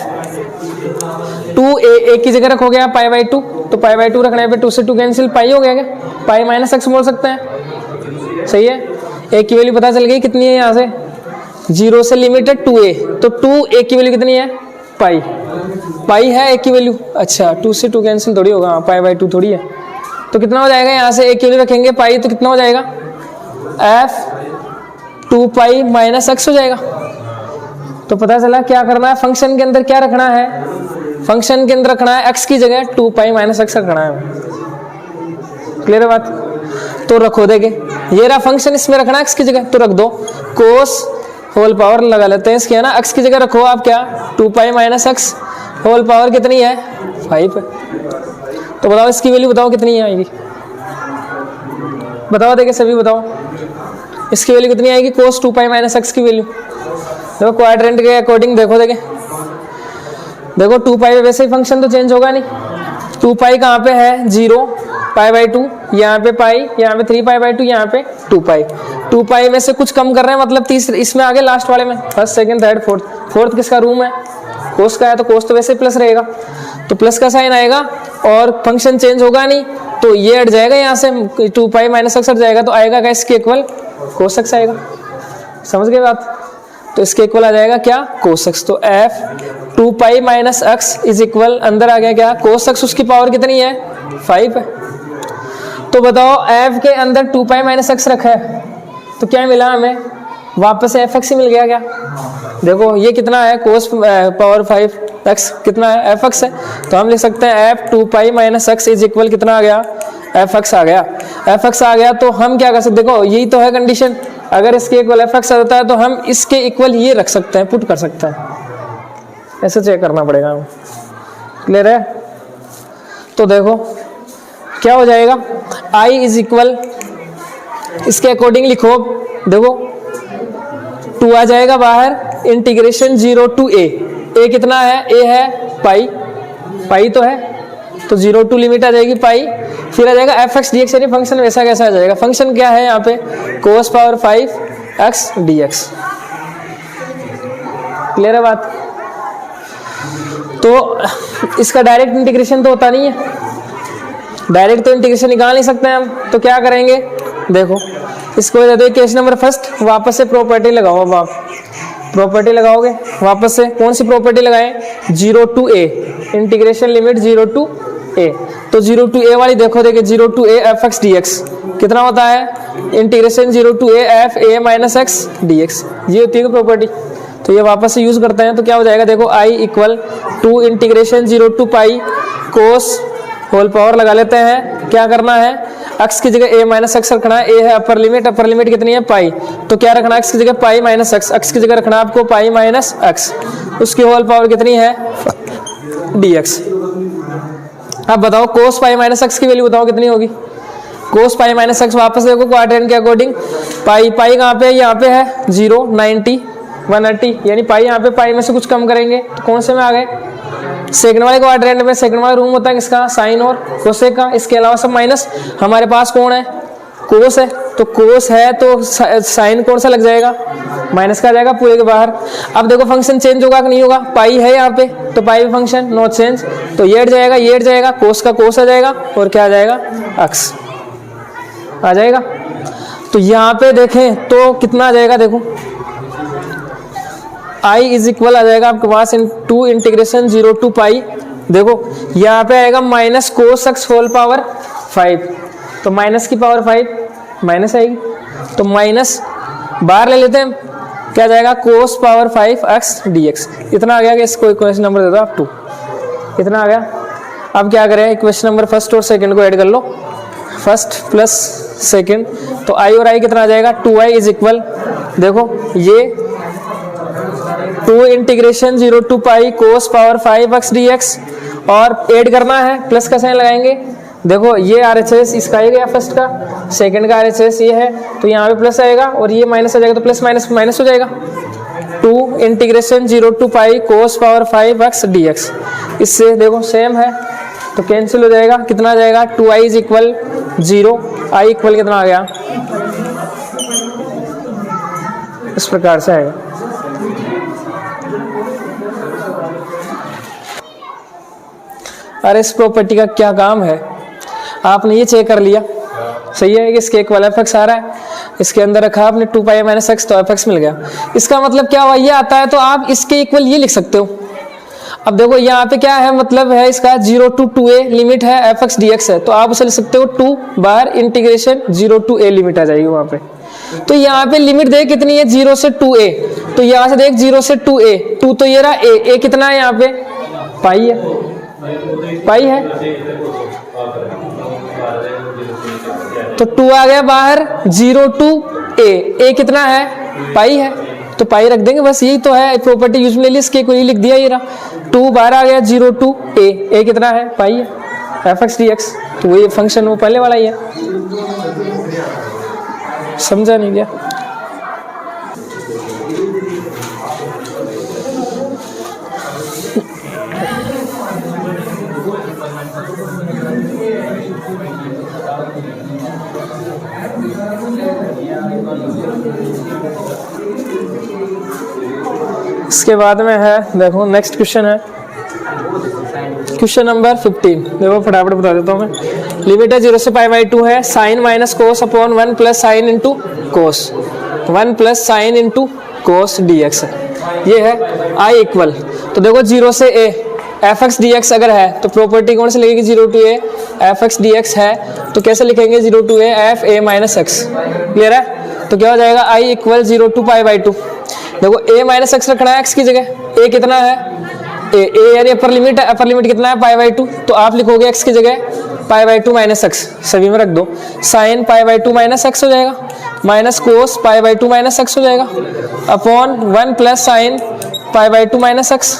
2a की जगह रखोगे आप π/2, तो π/2 रखने पे 2 से 2 कैंसिल, पाई हो गया क्या, पाई माइनस एक्स बोल सकते हैं, सही है। a की वैल्यू पता चल गई कितनी है, यहाँ से 0 से लिमिटेड 2a, तो 2a की वैल्यू कितनी है, पाई है a की वैल्यू। अच्छा 2 से 2 कैंसिल थोड़ी होगा, π/2 थोड़ी है। तो कितना हो जाएगा, यहाँ से a की वैल्यू रखेंगे पाई, तो कितना हो जाएगा, f 2 पाई माइनस एक्स हो जाएगा। तो पता चला क्या करना है, फंक्शन के अंदर क्या रखना है, फंक्शन के अंदर रखना है x की जगह 2 पाई माइनस एक्स रखना है। क्लियर है बात, तो रखो, देखे ये रहा फंक्शन, इसमें रखना है x की जगह, तो रख दो कोस होल पावर लगा लेते हैं इसकी, है ना, x की जगह रखो आप क्या, 2 pi minus X whole power कितनी है, 5 है। तो बताओ इसकी वैल्यू बताओ कितनी आएगी, बताओ, देखे सभी बताओ इसकी वैल्यू कितनी आएगी, कोस 2 पाई माइनस एक्स की वैल्यू। देखो क्वाड्रेंट के अकॉर्डिंग देखो, देखो 2 पाई में वैसे ही फंक्शन तो चेंज होगा नहीं। 2 पाई कहाँ पे है, 0 π/2, यहाँ पे पाई, यहाँ पे 3 π/2, यहाँ पे 2 पाई। 2 पाई में से कुछ कम कर रहे हैं, मतलब तीसरे इसमें आगे लास्ट वाले में, फर्स्ट सेकंड थर्ड फोर्थ किसका रूम है, कोस का है, तो कोस तो वैसे प्लस रहेगा, तो प्लस का साइन आएगा और फंक्शन चेंज होगा नहीं, तो ये हट जाएगा यहाँ से, 2 पाई माइनस एक्स हट जाएगा, तो आएगा क्या, इसके इक्वल कोस एक्स आएगा। समझ गए बात, तो इसके इक्वल आ जाएगा क्या, कोस एक्स। तो f 2 pi minus X is equal, अंदर आ गया क्या, कोस एक्स, उसकी पावर कितनी है, 5 है। तो बताओ f के अंदर 2 पाई माइनस एक्स रखा है, तो क्या मिला हमें, वापस एफ एक्स ही मिल गया क्या। देखो ये कितना है, कोस पावर 5 एक्स कितना है, एफ एक्स है, तो हम लिख सकते हैं f 2 pi minus X is equal कितना आ गया, एफ एक्स आ गया। एफ एक्स आ गया तो हम क्या कर सकते, देखो यही तो है कंडीशन, अगर इसके इक्वल एफ एक्स आ जाता है तो हम इसके इक्वल ये रख सकते हैं, पुट कर सकते हैं, ऐसे चेक करना पड़ेगा हमें। क्लियर है, तो देखो क्या हो जाएगा, i इज इक्वल इसके अकॉर्डिंग लिखो, देखो 2 आ जाएगा बाहर, इंटीग्रेशन 0 टू a कितना है, a है पाई तो है, तो 0 टू लिमिट आ जाएगी पाई, फिर आ जाएगा एफ एक्स डी एक्स, यानी फंक्शन वैसा कैसा आ जाएगा, फंक्शन क्या है यहाँ पे, cos power 5 X D X. Clear है बात, तो इसका डायरेक्ट इंटीग्रेशन तो होता नहीं है, डायरेक्ट तो इंटीग्रेशन निकाल नहीं सकते हम, तो क्या करेंगे, देखो इसको दे दो केस नंबर फर्स्ट, वापस से प्रॉपर्टी लगाओ। अब आप प्रॉपर्टी लगाओगे, वापस से कौन सी प्रॉपर्टी लगाएं, 0 to a, integration limit 0 to a, तो 0 टू a वाली देखो, देखिए 0 to a F X D X कितना होता है, integration 0 to a F a minus X D X, ये होती है प्रॉपर्टी। तो ये वापस से यूज करते हैं, तो क्या हो जाएगा, देखो i equal 2 integration 0 to pi cos whole power लगा लेते हैं, क्या करना है, x की जगह a माइनस एक्स रखना है, a है अपर लिमिट कितनी है, पाई, तो क्या रखना है, x की जगह पाई माइनस एक्स, x की जगह रखना है आपको पाई माइनस एक्स, उसकी होल पावर कितनी है, dx। अब बताओ कोस पाई माइनस एक्स की वैल्यू बताओ कितनी होगी, कोस पाई माइनस एक्स, वापस देखो क्वाड्रेंट के अकॉर्डिंग, पाई कहाँ पे है, यहाँ पे है 0 90, 180, यानी पाई यहाँ पे पाई में से कुछ कम करेंगे तो कौन से में आ गए, सेकंड वाले क्वाड्रेंट में। सेकंड वाला रूम होता है किसका, साइन और कोसेक का। इसके अलावा सब माइनस। हमारे पास कौन है, कोस है, तो कोस है तो साइन कौन सा लग जाएगा, माइनस का आ जाएगा पूरे के बाहर। अब देखो फंक्शन चेंज होगा कि नहीं होगा, पाई है यहाँ पे तो पाई भी फंक्शन नो चेंज, तो ये हट जाएगा, ये हट जाएगा, कोस का कोस आ जाएगा और क्या आ जाएगा, अक्स आ जाएगा। तो यहाँ पे देखें तो कितना आ जाएगा, देखो आई इज इक्वल आ जाएगा आपके पास टू इंटीग्रेशन 0 टू पाई। देखो यहाँ पे आएगा minus cos X whole power 5, तो माइनस की पावर 5 माइनस आएगी, तो माइनस बाहर ले लेते हैं, क्या जाएगा कोस पावर 5 एक्स डी एक्स। इतना आ गया कि इसको इक्वेशन नंबर दे दो आप 2, इतना आ गया। अब क्या करें, इक्वेशन नंबर फर्स्ट और सेकंड को ऐड कर लो, फर्स्ट प्लस सेकंड, तो आई और आई कितना आ जाएगा 2i इज इक्वल, देखो ये 2 integration 0 to pi cos power 5 X D X, और ऐड करना है प्लस का साइन लगाएंगे। देखो ये RHS इसका ही गया फर्स्ट का, सेकंड का RHS ये है, तो यहाँ पे प्लस आएगा और ये माइनस आ जाएगा, तो प्लस माइनस माइनस हो जाएगा। 2 integration 0 to pi cos power 5 X D X, इससे देखो सेम है तो कैंसिल हो जाएगा, कितना आ जाएगा 2i is equal 0, i equal कितना आ गया, इस प्रकार से आएगा। अरे इस प्रॉपर्टी का क्या काम है, आपने ये चेक कर लिया, सही है कि इसके इक्वल एफ एक्स आ रहा है, इसके अंदर रखा आपने 2 पाई माइनस एक्स, तो एफ एक्स मिल गया। इसका मतलब क्या हुआ, ये आता है तो आप इसके इक्वल ये लिख सकते हो। अब देखो यहाँ पे क्या है, मतलब है इसका 0 टू 2a लिमिट है, एफ एक्स डी एक्स है, तो आप उसे लिख सकते हो 2 बार इंटीग्रेशन 0 टू a लिमिट आ जाएगी वहां पे। तो यहाँ पे लिमिट देख कितनी है 0 से 2a, तो यहाँ से देख 0 से 2a, 2 तो ये रहा a कितना है यहाँ पे पाई है, पाई है, तो 2 आ गया बाहर 0 टू a कितना है पाई है, तो पाई रख देंगे, बस यही तो है प्रॉपर्टी यूज में, इसके कोई लिख दिया, ये रहा 2 बाहर आ गया 0 टू a कितना है पाई है, एफ एक्स डी एक्स, तो वही फंक्शन वो पहले वाला ही है, समझा नहीं क्या। इसके बाद में है, देखो नेक्स्ट क्वेश्चन है क्वेश्चन नंबर 15, देखो फटाफट बता देता हूँ मैं। लिमिट है 0 से पाई बाई 2 है, sine minus cos upon 1 plus sine into cos, 1 plus sine into cos D X, ये है आई इक्वल। तो देखो 0 से a F X D X अगर है तो प्रॉपर्टी कौन से लगेगी 0 to a F X D X है, तो कैसे लिखेंगे 0 to a F a minus X, clear है। तो क्या हो जाएगा I equal 0 to pi by 2, देखो a माइनस एक्स रखना है एक्स की जगह, a कितना है a यानी अपर लिमिट है, अपर लिमिट कितना है पाई बाई 2, तो आप लिखोगे x की जगह पाई बाई 2 माइनस एक्स, सभी में रख दो, sign pi by 2 minus X हो जाएगा, minus cos pi by 2 minus X हो जाएगा, upon 1 plus sign pi by 2 minus x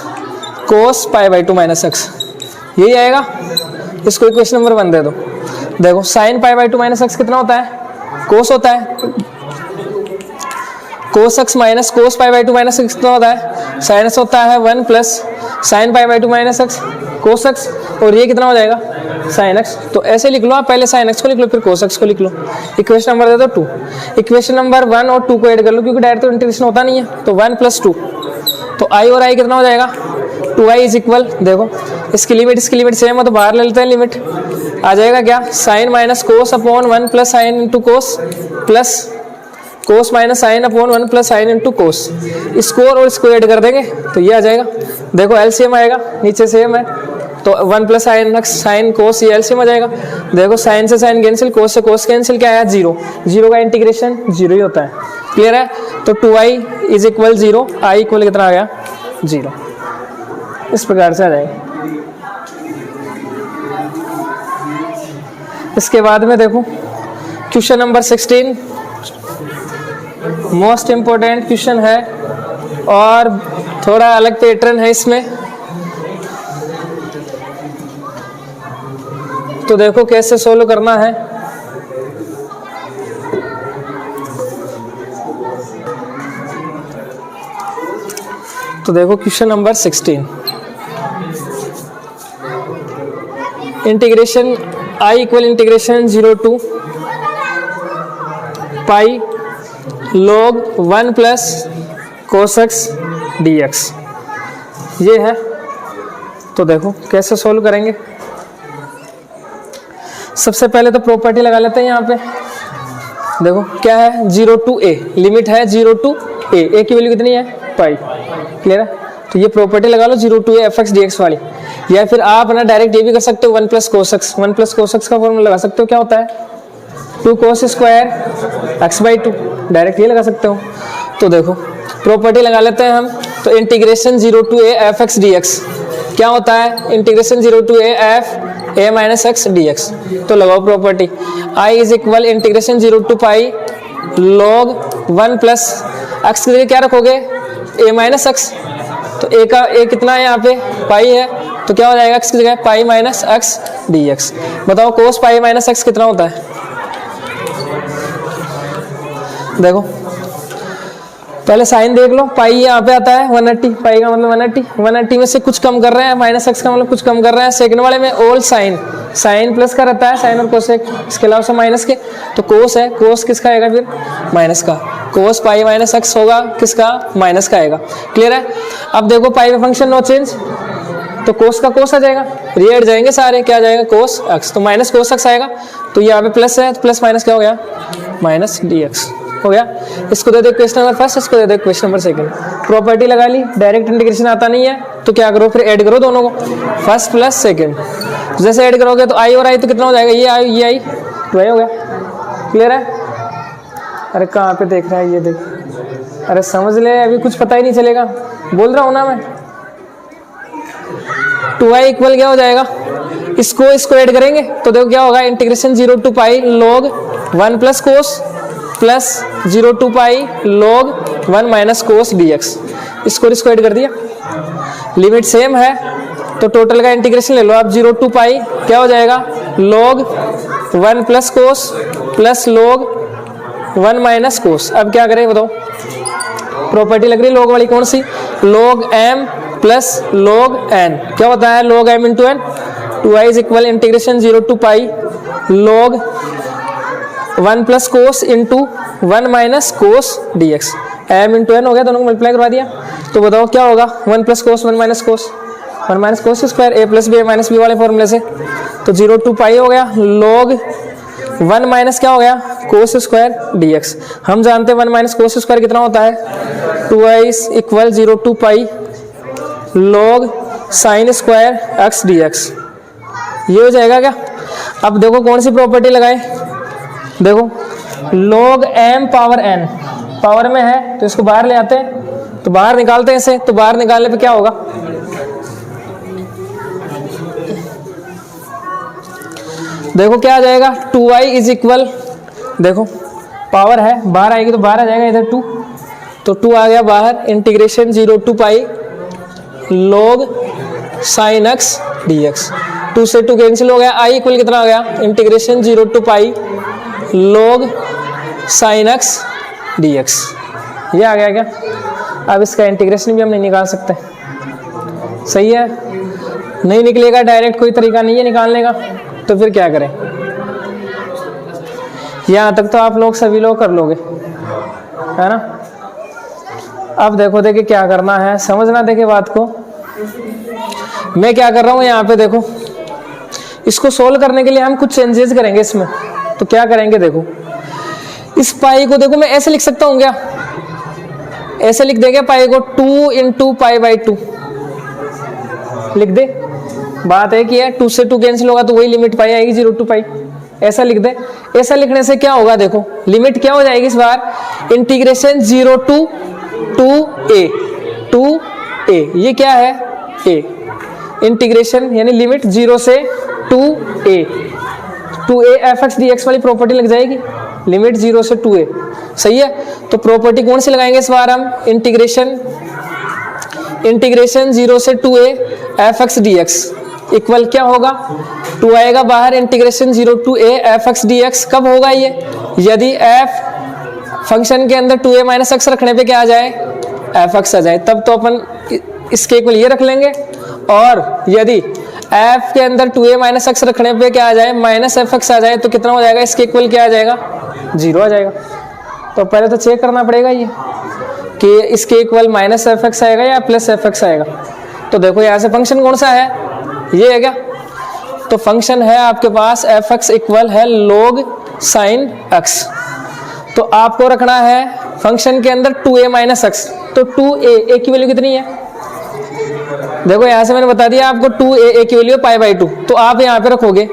cos pi by 2 minus x, यही आएगा। इसको इक्वेशन नंबर 1 दे दो। देखो sign pi by 2 minus X कितना होता है, कोस होता है, cos x minus cos pi by 2 minus X कितना होता है, साइन एक्स होता है 1 plus sign pi by 2 minus x cos x, और ये कितना हो जाएगा साइन एक्स। तो ऐसे लिख लो आप, पहले साइन एक्स को लिख लो फिर कोस एक्स को लिख लो। इक्वेशन नंबर दे दो 2, इक्वेशन नंबर 1 और 2 को ऐड कर लो, क्योंकि डायरेक्ट तो इंटीग्रेशन होता नहीं है, तो 1 प्लस 2, तो आई और आई कितना हो जाएगा 2i इज इक्वल, देखो इसकी लिमिट सेम है तो बाहर ले लेते हैं, लिमिट आ जाएगा क्या sine minus cos upon 1 plus sine into cos, plus cos minus sine upon 1 plus sine into cos, इसको और इसको ऐड कर देंगे तो ये आ जाएगा। देखो एलसीएम आएगा, नीचे सेम है तो 1 प्लस साइन कोस, ये एलसीएम आ जाएगा। देखो साइन से साइन कैंसिल, कोस से कोस कैंसिल, क्या आया 0, 0 का इंटीग्रेशन 0 ही होता है, क्लियर है। तो 2i is equal 0, i equal कितना आ गया 0, इस प्रकार से आ जाएगा। इसके बाद में देखो question number 16, most important question है और थोड़ा अलग पैटर्न है इसमें, तो देखो कैसे सोल्व करना है। तो देखो question number 16, integration I equal integration 0 to pi log 1 plus cos x dx, ये है। तो देखो कैसे सोल्व करेंगे। सबसे पहले तो प्रॉपर्टी लगा लेते हैं यहाँ पे। देखो क्या है, 0 टू a, लिमिट है 0 टू a की वैल्यू कितनी है, पाई। क्लियर है। तो ये प्रॉपर्टी लगा लो 0 टू a f(x) dx वाली, या फिर आप ना डायरेक्ट ये भी कर सकते हो 1 plus cos x। 1 plus cos x का फॉर्मूला लगा सकते हो, क्या होता है 2 cos स्क्वायर x/2, डायरेक्ट ये लगा सकते हो। तो देखो प्रॉपर्टी लगा लेते हैं हम। तो integration 0 to a f(x) dx क्या होता है, integration 0 to a f a minus x dx। तो लगाओ property, i is equal integration 0 to pi log 1 plus x के लिए क्या रखोगे, a माइनस x। तो a का a कितना है यहाँ पे, पाई है, तो क्या हो जाएगा x की जगह पाई माइनस x dx। बताओ cos पाई माइनस x कितना होता है। देखो पहले साइन देख लो, पाई यहाँ पे आता है 180, पाई का मतलब 180, 180 में से कुछ कम कर रहे हैं, माइनस x का मतलब कुछ कम कर रहे हैं। सेकंड वाले में ऑल साइन, साइन प्लस का रहता है, साइन और कोसेक, इसके अलावा से माइनस के। तो कोस है, कोस किसका आएगा फिर, माइनस का। कोस पाई माइनस x होगा किसका, माइनस का आएगा। क्लियर है। अब देखो पाई में फंक्शन नो चेंज, तो कोस का कोस आ जाएगा, ये हट जाएंगे सारे, क्या आ जाएगा कोस x, तो माइनस कोस x आएगा। तो यहाँ पे प्लस है, तो प्लस माइनस क्या हो गया, माइनस dx हो गया। इसको दे दो क्वेश्चन नंबर फर्स्ट, इसको दे दो क्वेश्चन नंबर सेकंड। प्रॉपर्टी लगा ली, डायरेक्ट इंटीग्रेशन आता नहीं है, तो क्या करो फिर ऐड करो दोनों को, फर्स्ट प्लस सेकंड। जैसे ऐड करोगे तो आई और आई तो कितना हो जाएगा, ये आई ये आई, तो आई हो गया। क्लियर है। अरे कहाँ पे देख रहा है, ये देख, अरे समझ ले, अभी कुछ पता ही नहीं चलेगा, बोल रहा हूँ ना मैं। 2i इक्वल क्या हो जाएगा, इसको ऐड करेंगे तो देखो क्या होगा, integration 0 to pi log 1 plus cos plus 0 to pi log 1 minus cos dx। इसको ऐड कर दिया, लिमिट सेम है, तो टोटल का इंटीग्रेशन ले लो आप 0 टू पाई, क्या हो जाएगा log 1 plus cos plus log 1 minus कोस। अब क्या करें बताओ, प्रॉपर्टी लग रही है log वाली, कौन सी, log m plus log n, क्या होता है log m into n। 2i is equal integration 0 to pi log 1 plus cos into 1 minus cos dx। m into n हो गया, दोनों को मल्टीप्लाई करवा दिया। तो बताओ क्या होगा, 1 plus cos 1 minus cos, 1 minus cos square, a plus b minus B वाले फॉर्मूले से। तो 0 टू पाई हो गया log 1 माइनस क्या हो गया, कोस स्क्वायर dx। हम जानते हैं 1 माइनस कोस स्क्वायर कितना होता है, 2i equal 0 to pi log sine square x dx, ये हो जाएगा क्या। अब देखो कौन सी प्रॉपर्टी लगाए, देखो log m power n, power में है तो इसको बाहर ले आते हैं, तो बाहर निकालते हैं इसे, तो बाहर निकालने पे क्या होगा, देखो क्या आ जाएगा 2i इज इक्वल, देखो पावर है बाहर आएगी तो बाहर आ जाएगा इधर 2, तो 2 आ गया बाहर, integration 0 to pi log sine x dx। 2 से 2 कैंसिल हो गया, i इक्वल कितना आ गया, integration 0 to pi log sine x dx, ये आ गया क्या। अब इसका इंटीग्रेशन भी हम नहीं निकाल सकते, सही है, नहीं निकलेगा, डायरेक्ट कोई तरीका नहीं है निकालने का, तो फिर क्या करें। यहाँ तक तो आप लोग सभी लोग कर लोगे, है ना। अब देखो देखिए क्या करना है, समझना देखिए बात को। मैं क्या कर रहा हूँ यहाँ पे, देखो इसको सोल्व करने के लिए हम कुछ चेंजेस करेंगे इसमें। तो क्या करेंगे, देखो इस पाई को देखो मैं ऐसे लिख सकता हूँ क्या, ऐसे लिख देंगे पाई को 2 इंटू पाई बाई 2 लिख दे। बात है कि है 2 से 2 कैंसिल होगा तो वही लिमिट पाई आएगी 0 टू पाई, ऐसा लिख दे। ऐसा लिखने से क्या होगा, देखो लिमिट क्या हो जाएगी इस बार, इंटीग्रेशन 0 टू 2a, ये क्या है a, इंटीग्रेशन यानी लिमिट 0 से 2a f(x) dx वाली प्रॉपर्टी लग जाएगी, लिमिट 0 से 2a, सही है। तो प्रॉपर्टी कौन सी लगाएंगे इस बार हम, इंटीग्रेशन 0 से 2a f(x) dx इक्वल क्या होगा, 2 आएगा बाहर, integration 0 to a f(x) dx कब होगा ये, यदि f फंक्शन के अंदर 2a माइनस x रखने पे क्या आ जाए, एफ एक्स आ जाए, तब तो अपन इसके इक्वल ये रख लेंगे। और यदि एफ के अंदर 2a माइनस एक्स रखने पे क्या आ जाए, माइनस एफ एक्स आ जाए, तो कितना हो जाएगा, इसके इक्वल क्या आ जाएगा, 0 आ जाएगा। तो पहले तो चेक करना पड़ेगा ये कि इसके इक्वल माइनस एफ एक्स आएगा या प्लस एफ एक्स आएगा। तो देखो यहाँ से फंक्शन कौन सा है, ये है क्या, तो फंक्शन है आपके पास एफ एक्स इक्वल है log sin x। तो आपको रखना है फंक्शन के अंदर 2a माइनस एक्स, तो 2a की वैल्यू कितनी है, देखो यहां से मैंने बता दिया आपको 2a की वैल्यू पाई बाई 2, तो आप यहाँ पे रखोगे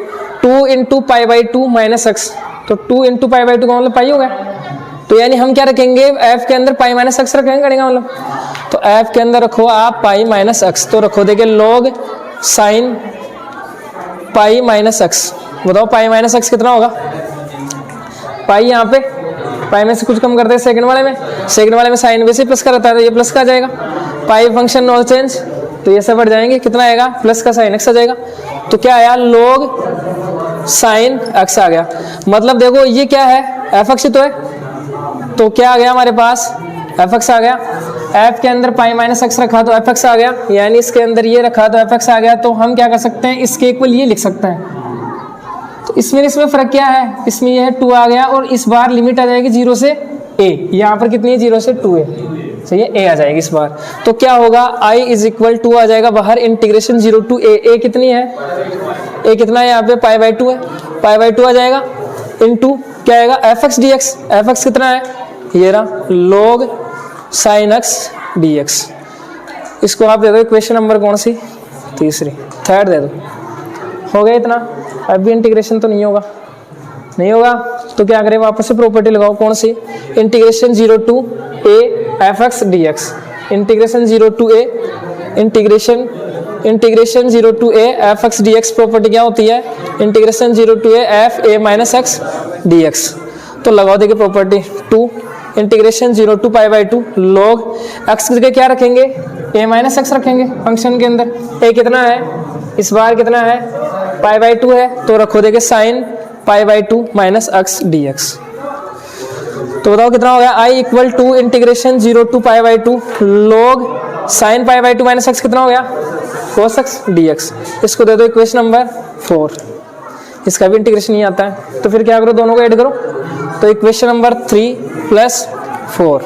2 into pi by 2 minus x, तो 2 इंटू पाई बाई 2 का मतलब पाई होगा। तो यानी हम क्या रखेंगे, f के अंदर पाई माइनस एक्स रखेंगे, करेंगे मतलब, तो f के अंदर रखो आप पाई माइनस एक्स, तो रखो देखिए log sin पाई माइनस एक्स। बताओ पाई माइनस एक्स कितना होगा, पाई यहाँ पे पाई में से कुछ कम करते हैं सेकंड वाले में साइन वैसे प्लस का रहता है, तो ये प्लस का आ जाएगा, पाई फंक्शन नो चेंज, तो ये सब बढ़ जाएंगे, कितना आएगा, प्लस का साइन एक्स आ जाएगा। तो क्या आया, log साइन एक्स आ गया। मतलब देखो ये क्या है, एफ एक्स तो है, तो क्या आ गया हमारे पास, एफ एक्स आ गया। एफ के अंदर पाई माइनस एक्स रखा तो एफ एक्स आ गया, यानी इसके अंदर ये रखा तो एफ एक्स आ गया। तो हम क्या कर सकते हैं, इसके इक्वल ये लिख सकते हैं। तो इसमें फ़र्क क्या है, इसमें ये है 2 आ गया, और इस बार लिमिट आ जाएगी 0 से a, यहाँ पर कितनी है 0 से 2a, सही है, a आ जाएगी इस बार। तो क्या होगा, i इज इक्वल 2 आ जाएगा बाहर, इंटीग्रेशन 0 टू a कितनी है, a कितना है यहाँ पे पाई बाई 2 है, पाई बाई 2 आ जाएगा, इनटू क्या आएगा F X D x, F x कितना है, ये रहा log sin x dx। इसको आप दे दो इक्वेशन नंबर कौन सी, तीसरी, थर्ड दे दो, हो गया इतना। अब भी इंटीग्रेशन तो नहीं होगा, तो क्या करें, वापस से प्रॉपर्टी लगाओ, कौन सी, integration 0 to a F X D X, integration 0 to a integration 0 to a F X D X property क्या होती है, integration 0 to a F a minus X D X. तो लगाओ देखिए property 2 integration 0 to pi by 2 log x के क्या रखेंगे, a minus X रखेंगे फंक्शन के अंदर, a कितना है, इस बार कितना है, पाई बाई 2 है, तो रखो देखिए sine pi by 2 minus X D X. तो बताओ कितना हो गया, i equal to integration 0 to pi by 2 log sine pi by 2 minus X कितना हो गया, cos x dx। इसको दे दो इक्वेशन नंबर 4, इसका भी इंटीग्रेशन नहीं आता है, तो फिर क्या करो, दोनों को ऐड करो, तो इक्वेशन नंबर 3 प्लस 4,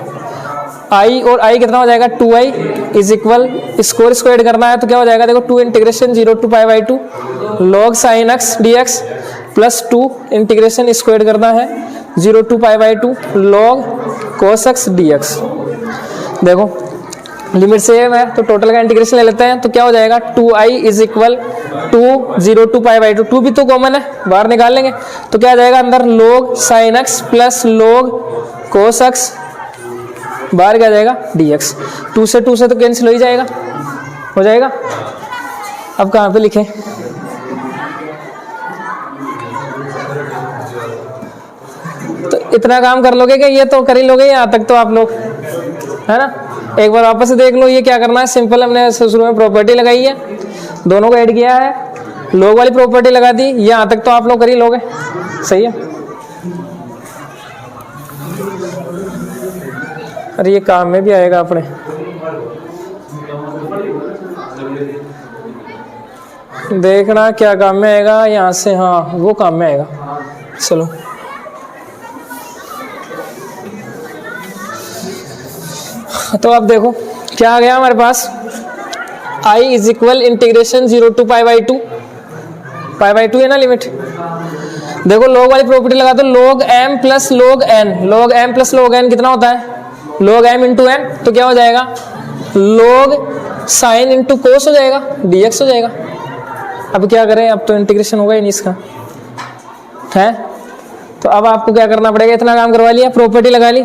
i और i कितना हो जाएगा 2i इज इक्वल, इसको ऐड करना है तो क्या हो जाएगा, देखो 2 integration 0 to pi by 2 log sine X D X plus 2 integration इसको ऐड करना है 0 to pi by 2 log cos x dx। देखो लिमिट सेम है, तो टोटल का इंटीग्रेशन ले लेते हैं, तो क्या हो जाएगा 2i is equal 2 0 to pi by 2, 2 भी तो कॉमन है, बाहर निकाल लेंगे, तो क्या आ जाएगा अंदर log sine X plus log cos x, बाहर क्या जाएगा dx, 2 से तो कैंसिल हो ही जाएगा, हो जाएगा। अब कहाँ पे लिखें, तो इतना काम कर लोगे क्या, ये तो कर ही लोगे यहाँ तक तो आप लोग, है ना। एक बार वापस से देख लो, ये क्या करना है, सिंपल हमने शुरू में प्रॉपर्टी लगाई है, दोनों को ऐड किया है, log वाली प्रॉपर्टी लगा दी, यहाँ तक तो आप लोग कर ही लोगे, सही है। अरे ये काम में भी आएगा अपने, देखना क्या काम में आएगा, यहाँ से हाँ वो काम में आएगा। चलो तो अब देखो क्या आ गया हमारे पास, i is equal integration 0 to pi by 2 है ना लिमिट। देखो log वाली प्रॉपर्टी लगा दो, log m plus log n कितना होता है, log m इंटू n, तो क्या हो जाएगा log साइन इंटू कोस हो जाएगा, dx हो जाएगा। अब क्या करें, अब तो इंटीग्रेशन होगा ही नहीं इसका है, तो अब आपको क्या करना पड़ेगा, इतना काम करवा लिया, प्रॉपर्टी लगा ली।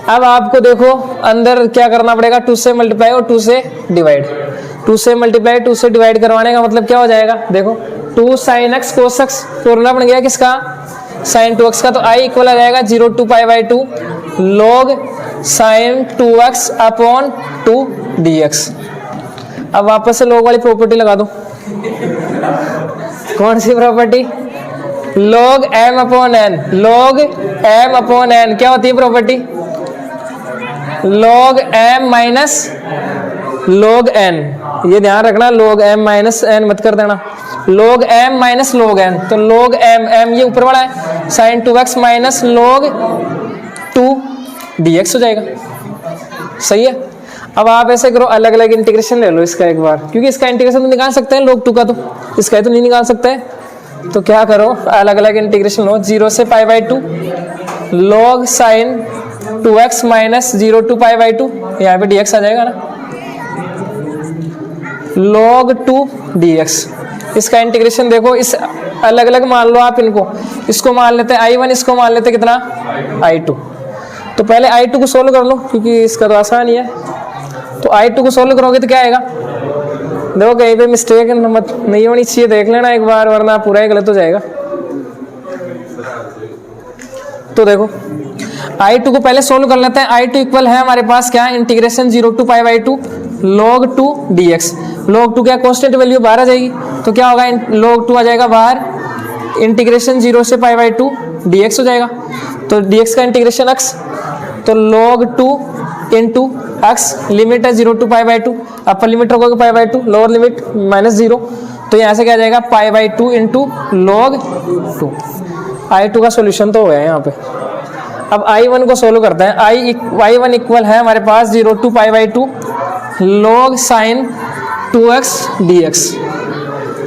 अब आपको देखो अंदर क्या करना पड़ेगा, 2 से मल्टीप्लाई और 2 से डिवाइड, 2 से मल्टीप्लाई 2 से डिवाइड करवाने का मतलब क्या हो जाएगा, देखो 2 sine x cos x, formula बन गया किसका, साइन 2x का, तो i इक्वल आ जाएगा 0 to pi by 2 log sine 2x upon 2 dx। अब वापस से log वाली प्रॉपर्टी लगा दो, कौन सी property, log m upon n, log m upon n क्या होती है property, log m minus log n, ये ध्यान रखना, log m माइनस n मत कर देना, log m minus log n, तो log m ये ऊपर वाला है, sin 2x minus log 2 dx हो जाएगा। सही है। अब आप ऐसे करो, अलग अलग इंटीग्रेशन ले लो इसका एक बार, क्योंकि इसका इंटीग्रेशन तो निकाल सकते हैं log 2 का, तो इसका तो नहीं निकाल सकते हैं। तो क्या करो, अलग अलग इंटीग्रेशन लो, 0 से pi by 2 log sin 2x minus 0 to pi by 2, यहाँ पे dx आ जाएगा ना, log 2 dx। इसका इंटीग्रेशन देखो, इस अलग अलग मान लो आप इनको, इसको मान लेते हैं I1, इसको मान लेते हैं कितना I2। तो पहले I2 को सोल्व कर लो, क्योंकि इसका तो आसान ही है। तो I2 को सोल्व करोगे तो क्या आएगा, देखो कहीं पे मिस्टेक मत नहीं होनी चाहिए, देख लेना एक बार, वरना पूरा ही गलत हो जाएगा। तो देखो I2 को पहले सोल्व कर लेते हैं। I2 इक्वल है हमारे पास क्या, integration 0 to pi by 2 log 2 dx। log 2 क्या कांस्टेंट वैल्यू बाहर आ जाएगी, तो क्या होगा, log 2 आ जाएगा बाहर, इंटीग्रेशन 0 से पाई बाई 2 dx हो जाएगा। तो dx का इंटीग्रेशन x, तो log 2 इंटू x, लिमिट है 0 to pi by 2, upper limit रखोगे pi by 2, lower limit minus 0, तो यहाँ से क्या आ जाएगा पाई बाई 2 इंटू log 2। I2 का सोल्यूशन तो हो गया यहाँ पे। अब I1 को सोल्व करते हैं। I1 इक्वल है हमारे पास 0 to pi by 2 log sin 2x dx।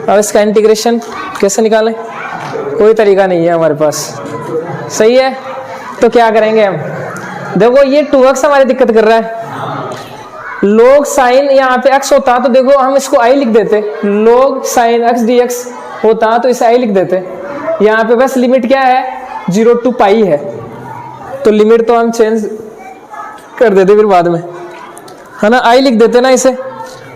अब इसका इंटीग्रेशन कैसे निकालें, कोई तरीका नहीं है हमारे पास। सही है। तो क्या करेंगे हम, देखो ये 2x हमारी दिक्कत कर रहा है, log sin यहाँ पे x होता तो देखो हम इसको i लिख देते, log sin x dx होता तो इसे i लिख देते। यहाँ पे बस लिमिट क्या है, 0 टू पाई है, तो लिमिट तो हम चेंज कर देते फिर बाद में, है ना, i लिख देते ना इसे।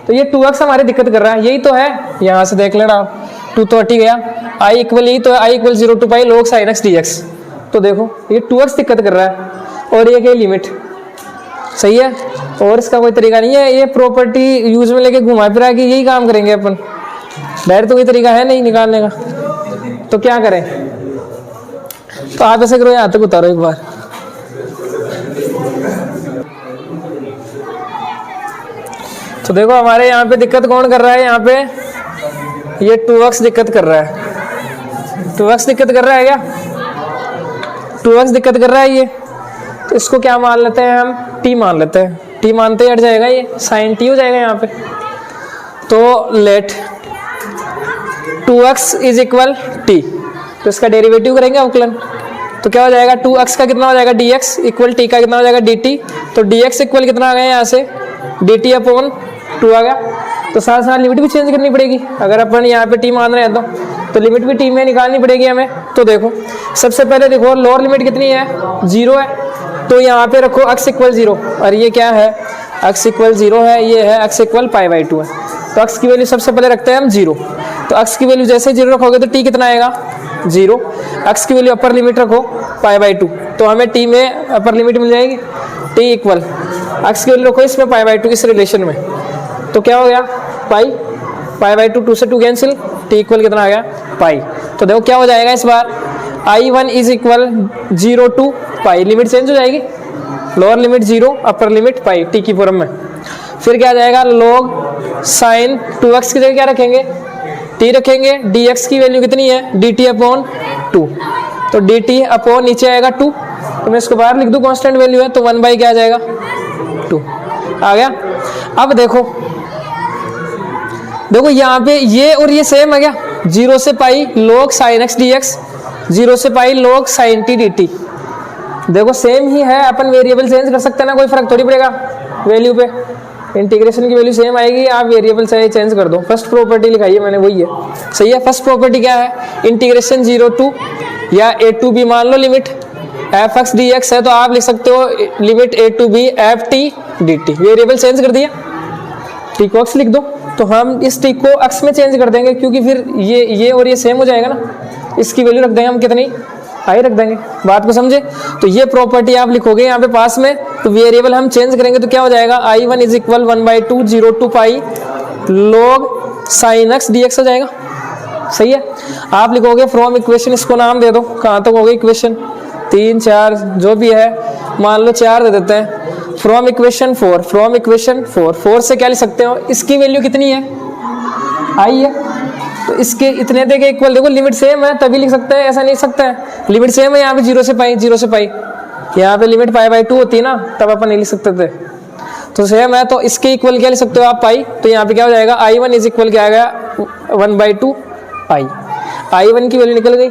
तो ये 2x हमारी दिक्कत कर रहा है, यही तो है, यहाँ से देख लेना आप, 2 तो हट ही गया, i इक्वल यही तो है, i equal 0 to pi log sin x dx। तो देखो ये 2x दिक्कत कर रहा है और ये क्या लिमिट। सही है। और इसका कोई तरीका नहीं है, ये प्रॉपर्टी यूज में लेके घुमा फिरा के यही काम करेंगे अपन, डायरेक्ट तो कोई तरीका है नहीं निकालने का। तो क्या करें, तो आप ऐसे करो, यहाँ तक उतारो एक बार। तो देखो हमारे यहाँ पे दिक्कत कौन कर रहा है, यहाँ पे ये 2x दिक्कत कर रहा है, 2x दिक्कत कर रहा है क्या, 2x दिक्कत कर रहा है ये। तो इसको क्या मान लेते हैं हम, t मान लेते हैं, t मानते ही हट जाएगा, ये sin t हो जाएगा यहाँ पे। तो late 2x is equal t, तो इसका डेरिवेटिव करेंगे अवकलन, तो क्या हो जाएगा 2x का कितना हो जाएगा dx इक्वल t का कितना हो जाएगा dt। तो dx इक्वल कितना आ गया यहाँ से, dt अपॉन 2 आ गया। तो साथ साथ लिमिट भी चेंज करनी पड़ेगी, अगर अपन यहाँ पे t मान रहे हैं तो लिमिट भी t में निकालनी पड़ेगी हमें। तो देखो सबसे पहले देखो लोअर लिमिट कितनी है, 0 है, तो यहाँ पे रखो x इक्वल 0, और ये क्या है, x इक्वल 0 है, ये है x इक्वल पाई बाई 2 है। तो x की वैल्यू सबसे पहले रखते हैं हम 0, तो x की वैल्यू जैसे 0 रखोगे तो t कितना आएगा 0, x की वैल्यू अपर लिमिट रखो पाई बाई 2, तो हमें t में अपर लिमिट मिल जाएगी, t इक्वल x की वैल्यू रखो इसमें पाई बाई 2 इस रिलेशन में, तो क्या हो गया पाई बाई 2, 2 से 2 कैंसिल, t इक्वल कितना आ गया पाई। तो देखो क्या हो जाएगा इस बार, I1 is equal 0 to pi, limit change हो जाएगी, lower limit 0 upper limit pi t की फॉर्म में। फिर क्या आ जाएगा log sin 2x की जगह क्या रखेंगे, t रखेंगे, dx की वैल्यू कितनी है dt अपॉन 2, तो dt अपॉन नीचे आएगा 2, तो मैं इसको बाहर लिख दूं, कांस्टेंट वैल्यू है, तो 1 बाई क्या आ जाएगा 2 आ गया। अब देखो यहाँ पे ये और ये सेम है क्या, 0 से पाई log sin x dx, 0 से पाई log sin t dt, देखो सेम ही है, अपन वेरिएबल चेंज कर सकते हैं ना, कोई फर्क थोड़ी पड़ेगा वैल्यू पे, इंटीग्रेशन की वैल्यू सेम आएगी, आप वेरिएबल से चेंज कर दो। फर्स्ट प्रॉपर्टी लिखाई है मैंने, वही है। सही है। फर्स्ट प्रॉपर्टी क्या है, इंटीग्रेशन 0 टू या a टू b मान लो limit F X D X है, तो आप लिख सकते हो limit a to b F T D T, variable change कर दिया, t को x लिख दो, तो हम इस t को x में चेंज कर देंगे, क्योंकि फिर ये और ये सेम हो जाएगा ना, इसकी वैल्यू रख देंगे हम कितनी, आई रख देंगे। बात को समझे। तो ये प्रॉपर्टी आप लिखोगे यहाँ पे पास में, तो वेरिएबल हम चेंज करेंगे तो क्या हो जाएगा, I1 is equal 1/2 0 to pi log sin x dx हो जाएगा। सही है। आप लिखोगे फ्रॉम इक्वेशन, इसको नाम दे दो, कहाँ तक हो गई इक्वेशन 3 4 जो भी है, मान लो 4 दे देते हैं, फ्रॉम इक्वेशन 4 से क्या लिख सकते हो, इसकी वैल्यू कितनी है, आई है, तो इसके इतने दे के इक्वल, देखो लिमिट सेम है तभी लिख सकते हैं, ऐसा नहीं सकता है, लिमिट सेम है यहाँ पे 0 से पाई, यहाँ पे लिमिट π/2 होती है ना, तब अपन नहीं लिख सकते थे, तो सेम है, तो इसके इक्वल क्या लिख सकते हो आप, पाई, तो यहाँ पे क्या हो जाएगा, I1 इज इक्वल क्या आ गया 1/2 पाई, I1 की वैल्यू निकल गई,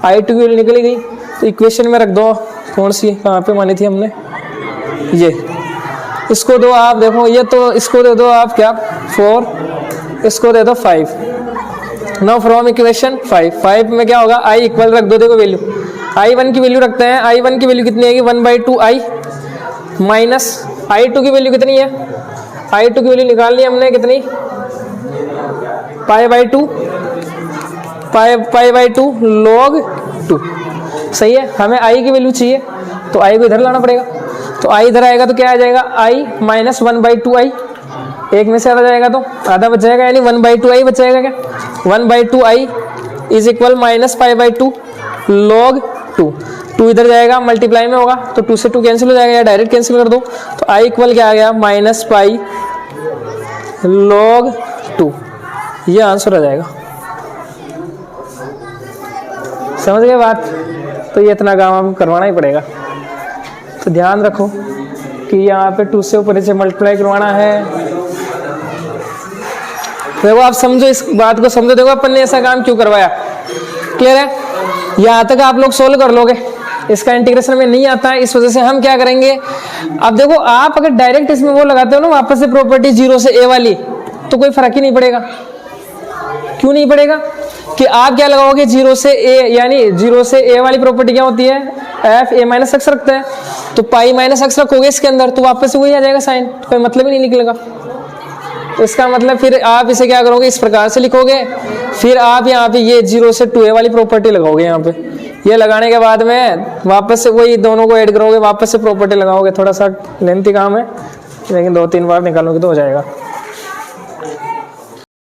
I2 की वैल्यू निकल गई, तो इक्वेशन में रख दो, कौन सी कहाँ पे मानी थी हमने, ये इसको दो आप, देखो ये तो इसको दे दो आप क्या 4, इसको दे दो 5, नाउ फ्रॉम इक्वेशन 5 में क्या होगा, I इक्वल रख दो, देखो वैल्यू I1 की वैल्यू रखते हैं, I1 की वैल्यू कितनी आएगी 1/2 I माइनस I2 की वैल्यू कितनी है, I2 की वैल्यू निकालनी है हमने कितनी, π/2 log 2, सही है, हमें I की वैल्यू चाहिए तो I को इधर लाना पड़ेगा, तो I इधर आएगा तो क्या आ जाएगा, I माइनस 1/2 I, एक में से आधा जाएगा तो आधा बच जाएगा, यानी 1/2 I बच जाएगा, क्या 1/2 I is equal minus π/2 log 2 इधर जाएगा, मल्टीप्लाई में होगा तो 2 से 2 कैंसिल हो जाएगा, या डायरेक्ट कैंसिल कर दो, तो I इक्वल क्या आ गया माइनस पाई log 2, ये आंसर आ जाएगा, समझ गए बात, तो ये इतना काम आपको करवाना ही पड़ेगा, तो ध्यान रखो कि यहाँ पे 2 से ऊपर इसे मल्टीप्लाई करवाना है, देखो आप समझो इस बात को, समझो, देखो अपन ने ऐसा काम क्यों करवाया, क्लियर है, यहाँ तक आप लोग सोल्व कर लोगे, इसका इंटीग्रेशन में नहीं आता है, इस वजह से हम क्या करेंगे, अब देखो आप अगर डायरेक्ट इसमें वो लगाते हो ना वापस से प्रॉपर्टी 0 से a वाली, तो कोई फर्क ही नहीं पड़ेगा, क्यों नहीं पड़ेगा, कि आप क्या लगाओगे 0 से a, यानी 0 से a वाली प्रॉपर्टी क्या होती है, f a माइनस x रखता है, तो पाई माइनस x रखोगे इसके अंदर तो वापस से वही आ जाएगा साइन, कोई मतलब ही नहीं निकलेगा, इसका मतलब फिर आप इसे क्या करोगे, इस प्रकार से लिखोगे, फिर आप यहाँ पे ये 0 से 2a वाली प्रॉपर्टी लगाओगे, यहाँ पे ये लगाने के बाद में वापस से वही दोनों को ऐड करोगे, वापस से प्रॉपर्टी लगाओगे, थोड़ा सा लेंथी काम है लेकिन 2-3 बार निकालोगे तो हो जाएगा।